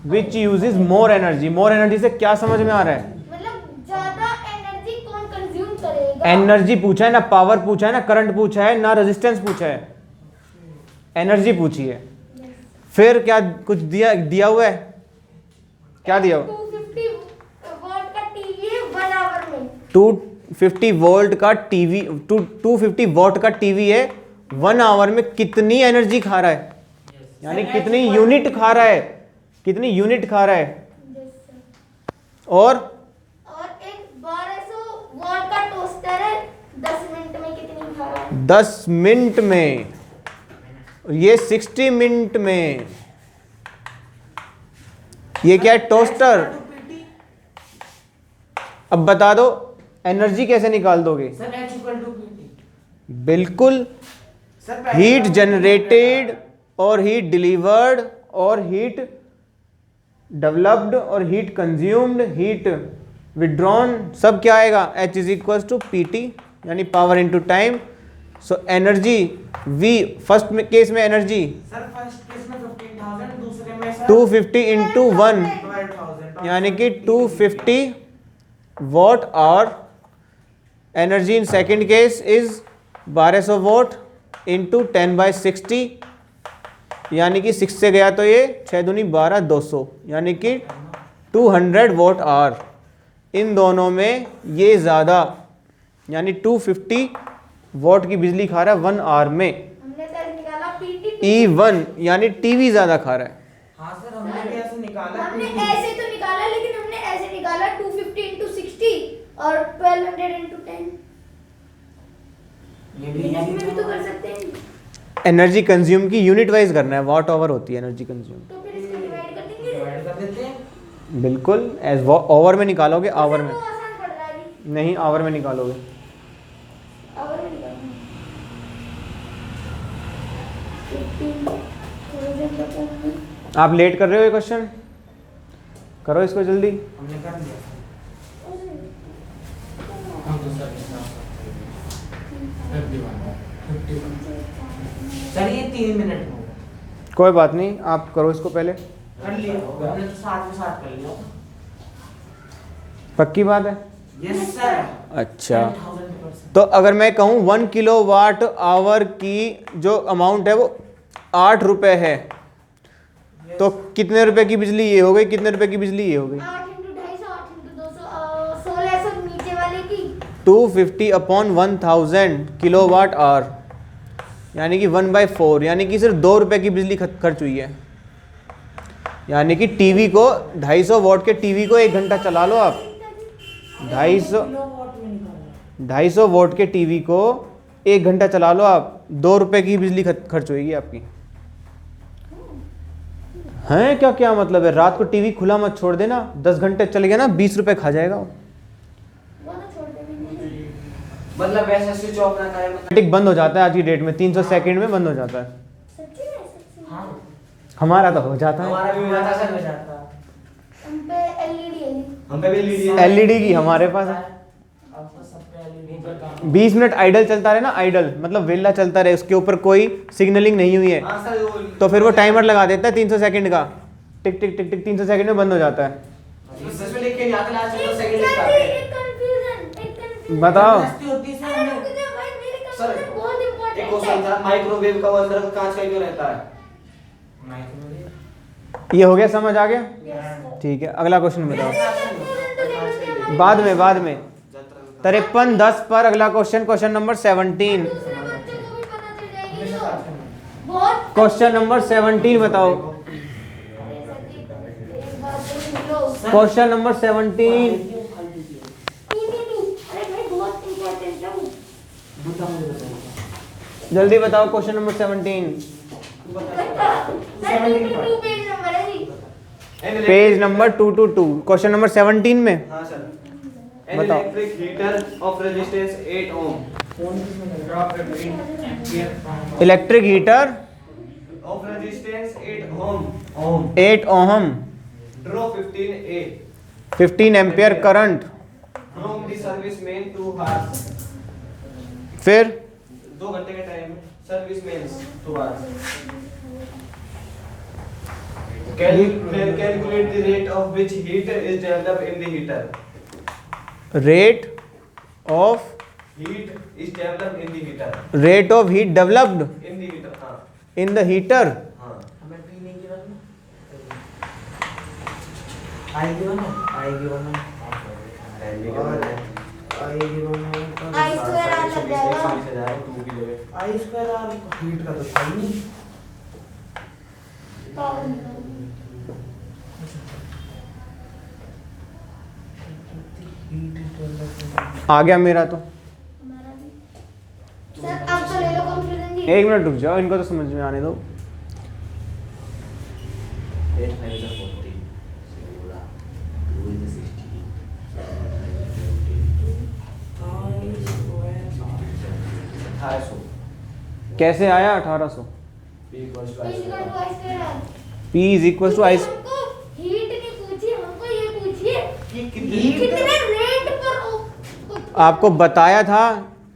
Which uses more energy, more energy से क्या समझ में आ रहा है? मतलब ज्यादा एनर्जी कौन कंज्यूम करेगा? एनर्जी पूछा है ना, पावर पूछा है ना, करंट पूछा है ना, रेजिस्टेंस पूछा है, एनर्जी पूछी है। फिर क्या कुछ दिया हुआ है? क्या दिया हुआ? 250 वॉट का टीवी है 1 आवर में। 250 वोल्ट का टीवी, 250 वॉट का टीवी है, 1 आवर में कितनी एनर्जी खा रहा है, यानी कितनी यूनिट खा रहा है, कितनी यूनिट खा रहा है। और एक 1200 वॉट का टोस्टर है, 10 मिनट में कितनी खा रहा है? 10 मिनट में, ये 60 मिनट में। ये क्या है? टोस्टर। अब बता दो एनर्जी कैसे निकाल दोगे? Sir H equal to PT। बिल्कुल, सर पहले हीट वाला जनरेटेड और हीट डिलीवर्ड और हीट डेवलप्ड और हीट कंज्यूम्ड, हीट विड्रॉन, सब क्या आएगा? H is equal to PT यानी power into time. So energy V first में केस में एनर्जी सर फर्स्ट केस में 15,000, दूसरे में सर 250 इंटू 1 12,000 यानी कि 250 watt hour. Energy in second case is 1200 watt into 10/60 यानी कि 6 से गया तो ये 6 दूनी 12 200 यानी कि 200 वॉट आवर। इन दोनों में ये ज़्यादा यानी 250 वॉट की बिजली खा रहा है 1 आवर में। हमने कल निकाला PT। E1 यानी टीवी ज़्यादा खा रहा है। हाँ सर हमने भी ऐसे निकाला हमने PT। ऐसे तो निकाला, लेकिन हमने ऐसे निकाला 250 into 60 और 1200 into 10। ये भी इसमें easy भी तो था। कर सकते हैं। एनर्जी कंज्यूम की यूनिट वाइज करना है, वॉट आवर होती है एनर्जी कंज्यूम। तो फिर इसको डिवाइड कर देंगे। डिवाइड कर देते हैं। बिल्कुल, एज ओवर में निकालोगे, आवर में तो आसान पड़ रहा है अभी। नहीं, आवर में निकालोगे। और भी निकालना है। 15,000 आप लेट कर रहे हो ये क्वेश्चन, करो इसको जल्दी। हमने कर दिया सर। हम तो सर इसका 51 सर ये 3 मिनट हो गए। कोई बात नहीं, आप करो इसको पहले। कर लिया हमने तो साथ में साथ कर लिया। पक्की बात है? Yes sir. अच्छा, 10,000%। तो अगर मैं कहूँ 1 किलोवाट आवर की जो अमाउंट है वो 8 रुपए है, तो कितने रुपए की बिजली ये हो गई, कितने रुपए की बिजली ये हो गई? 8 into 250, 8 into 200, 1600 नीचे वाले की। 250 अपॉन 1000 किलोवाट आवर यानी कि 1/4 यानी कि सिर्फ 2 रुपए की बिजली खर्च हुई है। यानी कि टीवी को 250 वॉट के टीवी को 1 घंटा चला लो आप। 250 किलोवाट में निकाला। 250 वॉट के टीवी को 1 घंटा चला लो आप, 2 रुपए की बिजली खर्च होगी आपकी। हैं क्या क्या मतलब है? रात को टीवी खुला मत छोड़ देना, 10 घंटे चल गया ना 20 रुपए खा जाएगा वो। वो तो छोड़ देंगे। मतलब वैसे स्विच ऑफ ना करें मतलब ऑटोमेटिक बंद हो जाता है आज की डेट में, 300 सेकंड में बंद हो जाता है। सच्ची में, सच्ची में। हाँ हमारा तो हो जाता है। हमारा भी हो जाता हो है जाता। हम पे LED है। हम पे भी लीजिए एलईडी की हमारे पास है। अब तो सब पे LED ऊपर काम 20 मिनट आइडल चलता रहे ना, आइडल मतलब वेला चलता रहे, उसके ऊपर कोई सिग्नलिंग नहीं हुई है, हाँ सर वो तो फिर वो टाइमर लगा देता है 300 सेकंड का, टिक टिक टिक टिक 300 सेकंड में बंद हो जाता है। इसमें लिख के नहीं आता लास्ट में एक सेकंड लिखता सर, है एक कंफ्यूजन। बताओ। मस्ती होती है सर अरे हमें। रुक जाओ भाई, मेरी सर, कंफ्यूजन बहुत एक इंपॉर्टेंट क्वेश्चन है। था माइक्रोवेव का वो अंदर का कांच का क्यों रहता है? ये हो गया, समझ आ गया? Yes, sir। ठीक है, अगला क्वेश्चन बताओ। कंफ्यूजन तो ले लेते हैं। बाद में 53-10 पर अगला क्वेश्चन, क्वेश्चन नंबर 17। दूसरे बच्चे को भी पता चल जाएगी तो। बहुत। क्वेश्चन नंबर 17 बताओ। अरे सर जी, एक बात तो सुन लो। Question number 17। नहीं, अरे भाई बहुत इंपॉर्टेंट है वो। जल्दी बताओ question number 17। Sir 2 page number है जी। पेज नंबर 222, क्वेश्चन नंबर 17 में। हाँ सर। An बताओ। electric heater of resistance 8 ohm drop 15 ampere from electric heater of resistance 8 ohm 8 ohm draw 15 A 15 ampere current, from the service main to hours फिर 2 घंटे के time में service mains to hours calculate the rate of which heat is developed in the heater rate of heat is developed in the heater rate of heat developed in the heater हाँ in the heater. हाँ हमें पीने की बात ना आएगी वो ना आएगी वो ना आएगी वो ना आई स्क्वायर आर लग जाएगा। आई स्क्वायर आर हीट का तो था ही नहीं। आ गया मेरा तो। हमारा भी। सर आप तो ले लो कंफ्यूजन जी। 1 मिनट रुक जाओ, इनको तो समझ में आने दो। 8 5 is 40 2 is 60 1800 कैसे आया 1800? P equals to I P equal to I square R. P is equal to I. हमको हीट नहीं पूछी, हमको ये पूछिए कि कितने रेट पर आपको बताया था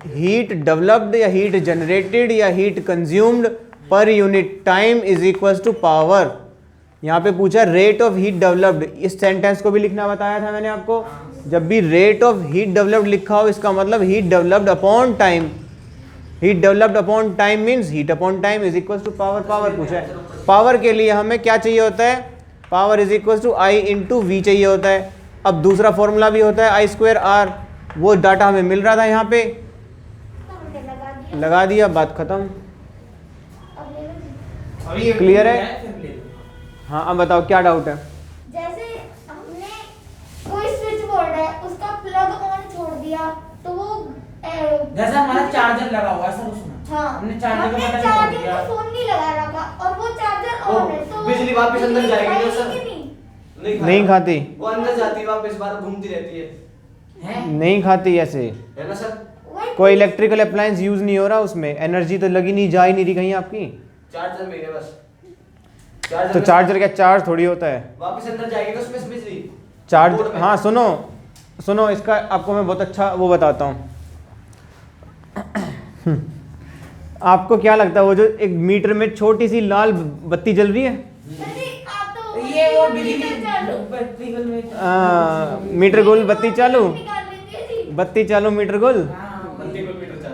हीट डेवलप्ड या हीट जनरेटेड या heat consumed per unit time is equal to power. यहाँ पे पूछा रेट ऑफ हीट डेवलप्ड, इस सेंटेंस को भी लिखना बताया था मैंने आपको। जब भी रेट ऑफ हीट डेवलप्ड लिखा हो इसका मतलब heat developed upon time. Heat developed upon time means heat upon time is equal to power. Power पूछा है, पावर के लिए हमें क्या चाहिए होता है? Power is equal to I into V चाहिए होता है। अब दूसरा फॉर्मूला भी होता है आई स्क्वायर आर, वो डाटा हमें मिल रहा था यहाँ पे, लगा दिया, बात खत्म। Clear है? हाँ अब बताओ क्या डाउट है? जैसे हमने कोई स्विच बोर्ड है उसका प्लग ऑन छोड़ दिया तो वो जैसे हमारा चार्जर लगा हुआ है सर उसमें, हाँ हमने चार्जर का हमने बटन चार्जिंग छोड़ दिया। को फोन नहीं लगा रखा और वो चार्जर वो ऑन है तो बिजली वापस अंदर जाएगी ना खाएगी सर? कि नहीं? नहीं खाती, वो अंदर जाती वापस बार घूमती रहती है हैं? नहीं खाती ऐसे। है ना सर? वही कोई इलेक्ट्रिकल अप्लायंस यूज नहीं हो रहा उसमें, एनर्जी तो लगी नहीं, जा ही नहीं रही कहीं आपकी। चार्जर में है बस। तो चार्जर क्या चार्ज थोड़ी होता है? वापस अंदर जाएगी तो उसमें बिजली चार्ज, बोर्ड में। हाँ सुनो सुनो, इसका आपको मैं बहुत अच्छा वो बताता हूँ। आपको क्या लगता है वो जो एक मीटर में छोटी सी लाल बत्ती जल रही है, नहीं, आप तो ये वो बिजली मीटर चालू बैटरी में मीटर गुल बत्ती चालू, निकाल लेती है जी। बत्ती चालू मीटर गुल, हाँ,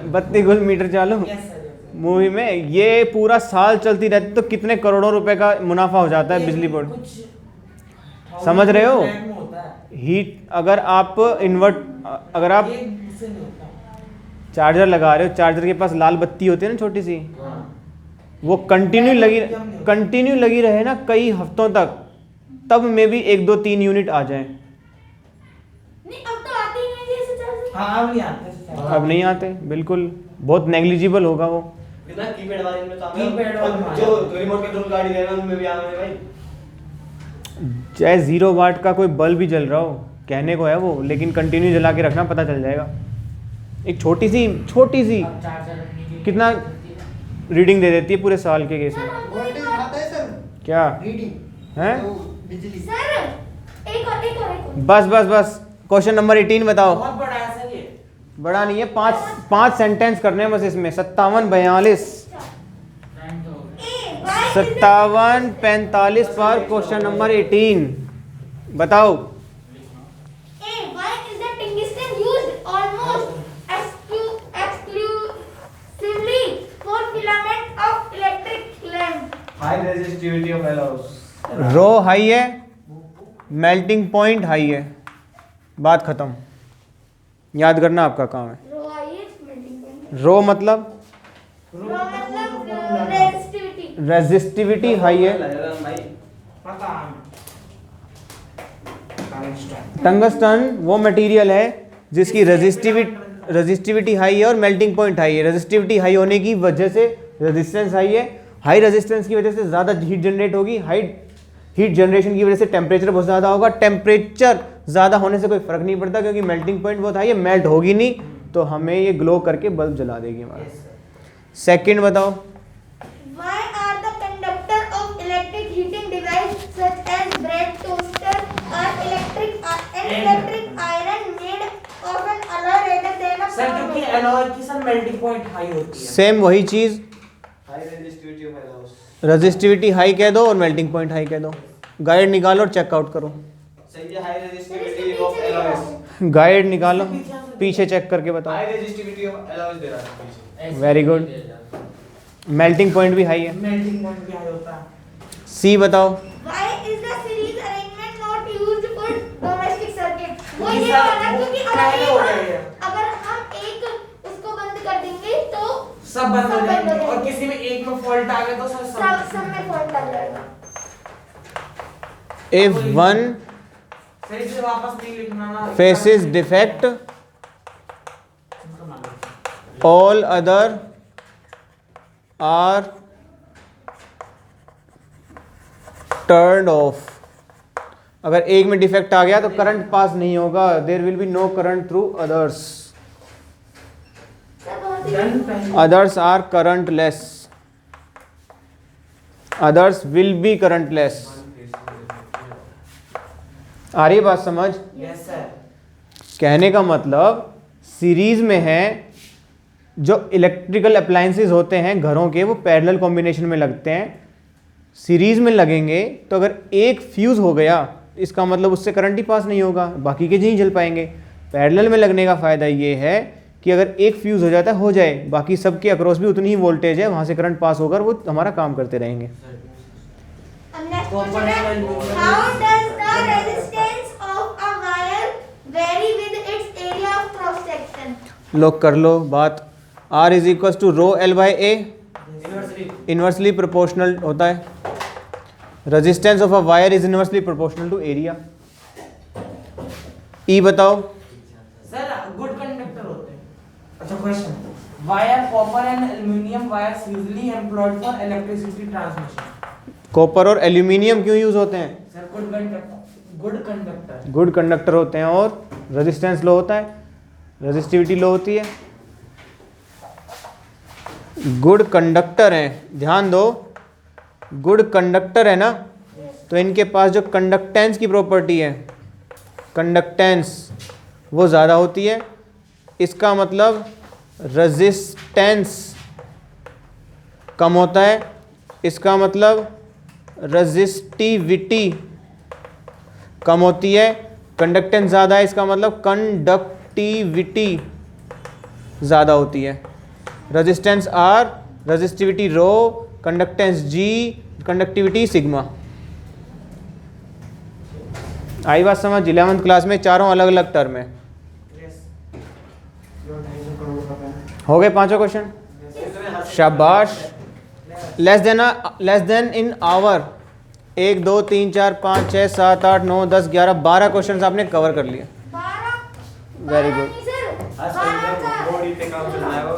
बत्ती गुल मीटर चालू। yes sir, yes sir। Movie में ये पूरा साल चलती रहती तो कितने करोड़ों रुपए का मुनाफा हो जाता है बिजली बोर्ड। कुछ समझ रहे हो? फ्लैट में होता है। हीट अगर आप अगर आप ये उससे नहीं होता। चार्जर लगा रहे हो, चार्जर के पास लाल बत्ती होती है ना छोटी सी, हाँ। वो कंटिन्यू लगी रहे ना कई हफ्तों तक, तब में भी 1 2 3 यूनिट आ जाए। नहीं अब तो आते ही नहीं ऐसे चार्जर। हाँ अब नहीं आते सर। अब नहीं आते, बिल्कुल बहुत नेग्लिजिबल होगा वो। बिना कीपैड वाले में काम कीपैड वाले में जो रिमोट कंट्रोल गाड़ी है ना उनमें भी आ रहे हैं भाई। चाहे 0 वाट का कोई बल्ब भी जल रहा हो, कहने को है वो, लेकिन कंटिन्यू जला के रखना, पता चल जाएगा। एक छोटी सी अब चार्जर रखने के लिए कितना रीडिंग दे देती है पूरे साल के केस सर में। हमको एक वोल्टेज और- आता है सर, क्या रीडिंग है? तो बिजली। सर एक और बस क्वेश्चन नंबर 18 बताओ। बहुत बड़ा है सर ये। बड़ा नहीं है, पांच सेंटेंस करने हैं बस इसमें। 57 42 टाइम तो हो गया। ए वाई 57 45 पर क्वेश्चन नंबर 18 बताओ। why is the tungsten used almost exclusively for filament of electric lamp? High resistivity of alloys. Rho high है, मेल्टिंग पॉइंट हाई है, बात खत्म। याद करना आपका काम है। Rho I is melting point. रो मतलब Rho मतलब resistivity. रेजिस्टिविटी हाई है। भाई पता है। टंगस्टन वो मटेरियल है जिसकी रेजिस्टिविटी हाई है और मेल्टिंग पॉइंट हाई है। रेजिस्टिविटी हाई होने की वजह से रेजिस्टेंस हाई है। हाई रेजिस्टेंस की वजह से ज़्यादा हीट जनरेट होगी। हाई हीट जनरेशन की वजह से टेम्परेचर बहुत ज़्यादा होगा। टेम्परेचर ज़्यादा होने से कोई फ़र्क नहीं पड़ता क्योंकि मेल्टिंग पॉइंट बहुत हाई है, मेल्ट होगी नहीं तो हमें ये ग्लो करके बल्ब जला देगी हमारा। सेकंड बताओ। Why are the conductor of electric heating device such as bread toaster or electric iron made of an alloy rather than a sir क्योंकि एलॉय की सर मेल्टिंग पॉइंट हाई होती है। Same वही चीज़, high resistivity of alloys. Resistivity high कह दो और melting point high कह दो। गाइड निकालो और चेकआउट करो। सही है, हाई रेजिस्टिविटी ऑफ एलोस। गाइड निकालो, पीछे चेक करके बताओ। हाई रेजिस्टिविटी ऑफ एलोस दे रहा है पीछे। ऐसे Very good. दे जाता। मेल्टिंग पॉइंट भी हाई है। मेल्टिंग पॉइंट भी हाई होता है। सी बताओ। Why is the series arrangement not used for domestic circuit? वो क्योंकि ये सर वाला वो क्योंकि पहले हो गए हैं। अगर हम एक उसको बंद कर देंगे तो सब बंद हो सब जाएंगे बंद हो और जाएंगे। किसी में एक में फॉल्ट आ गया तो सर सब में फॉल्ट आ जाएगा। If one सही से वापस नहीं लिखना ना। faces defect, all other are turned off. अगर एक में डिफेक्ट आ गया तो करंट पास नहीं होगा। There will be no current through others. Sir बहुत डन पहले others are currentless, others will be currentless. आ रही है बात समझ? Yes sir. कहने का मतलब सीरीज में है, जो इलेक्ट्रिकल अप्लायंसेस होते हैं घरों के, वो पैरेलल कॉम्बिनेशन में लगते हैं। सीरीज में लगेंगे तो अगर एक फ्यूज हो गया, इसका मतलब उससे करंट ही पास नहीं होगा, बाकी के नहीं जल पाएंगे। पैरेलल में लगने का फ़ायदा ये है कि अगर एक फ्यूज हो जाता है, हो जाए, बाकी सबके अक्रॉस भी उतनी ही वोल्टेज है, वहाँ से करंट पास होकर वो हमारा काम करते रहेंगे। Next question है, how does the resistance of a wire vary with its area of cross section? लोग कर लो बात। R is equal to rho L by A, inversely inversely proportional होता है। Resistance of a wire is inversely proportional to area. ई बताओ। Sir good conductor होते हैं। अच्छा question, wire copper and aluminium wires usually employed for electricity transmission. Copper और aluminium क्यों use होते हैं? Sir good conductor, good conductor. Good conductor होते हैं और रेजिस्टेंस लो होता है, रेजिस्टिविटी लो होती है। गुड कंडक्टर हैं, ध्यान दो, गुड कंडक्टर है ना, तो इनके पास जो कंडक्टेंस की प्रॉपर्टी है, कंडक्टेंस, वो ज़्यादा होती है। इसका मतलब रेजिस्टेंस कम होता है, इसका मतलब रेजिस्टिविटी कम होती है। कंडक्टेंस ज़्यादा है, इसका मतलब कंडक्टिविटी ज़्यादा होती है। रेजिस्टेंस आर, रेजिस्टिविटी रो, कंडक्टेंस जी, कंडक्टिविटी सिग्मा। आई बात समझ? 11th क्लास में चारों अलग अलग टर्म है। यस। योर 250 करोड़ का पैन। हो गए पांचों क्वेश्चन? शाबाश। Less than in hour 1 2 3 4 5 6 7 8 9 10 11 12 question आपने कवर कर लिए। 12 वेरी गुड। नहीं सर, आज 12 का। बॉडी पे काम चल रहा है।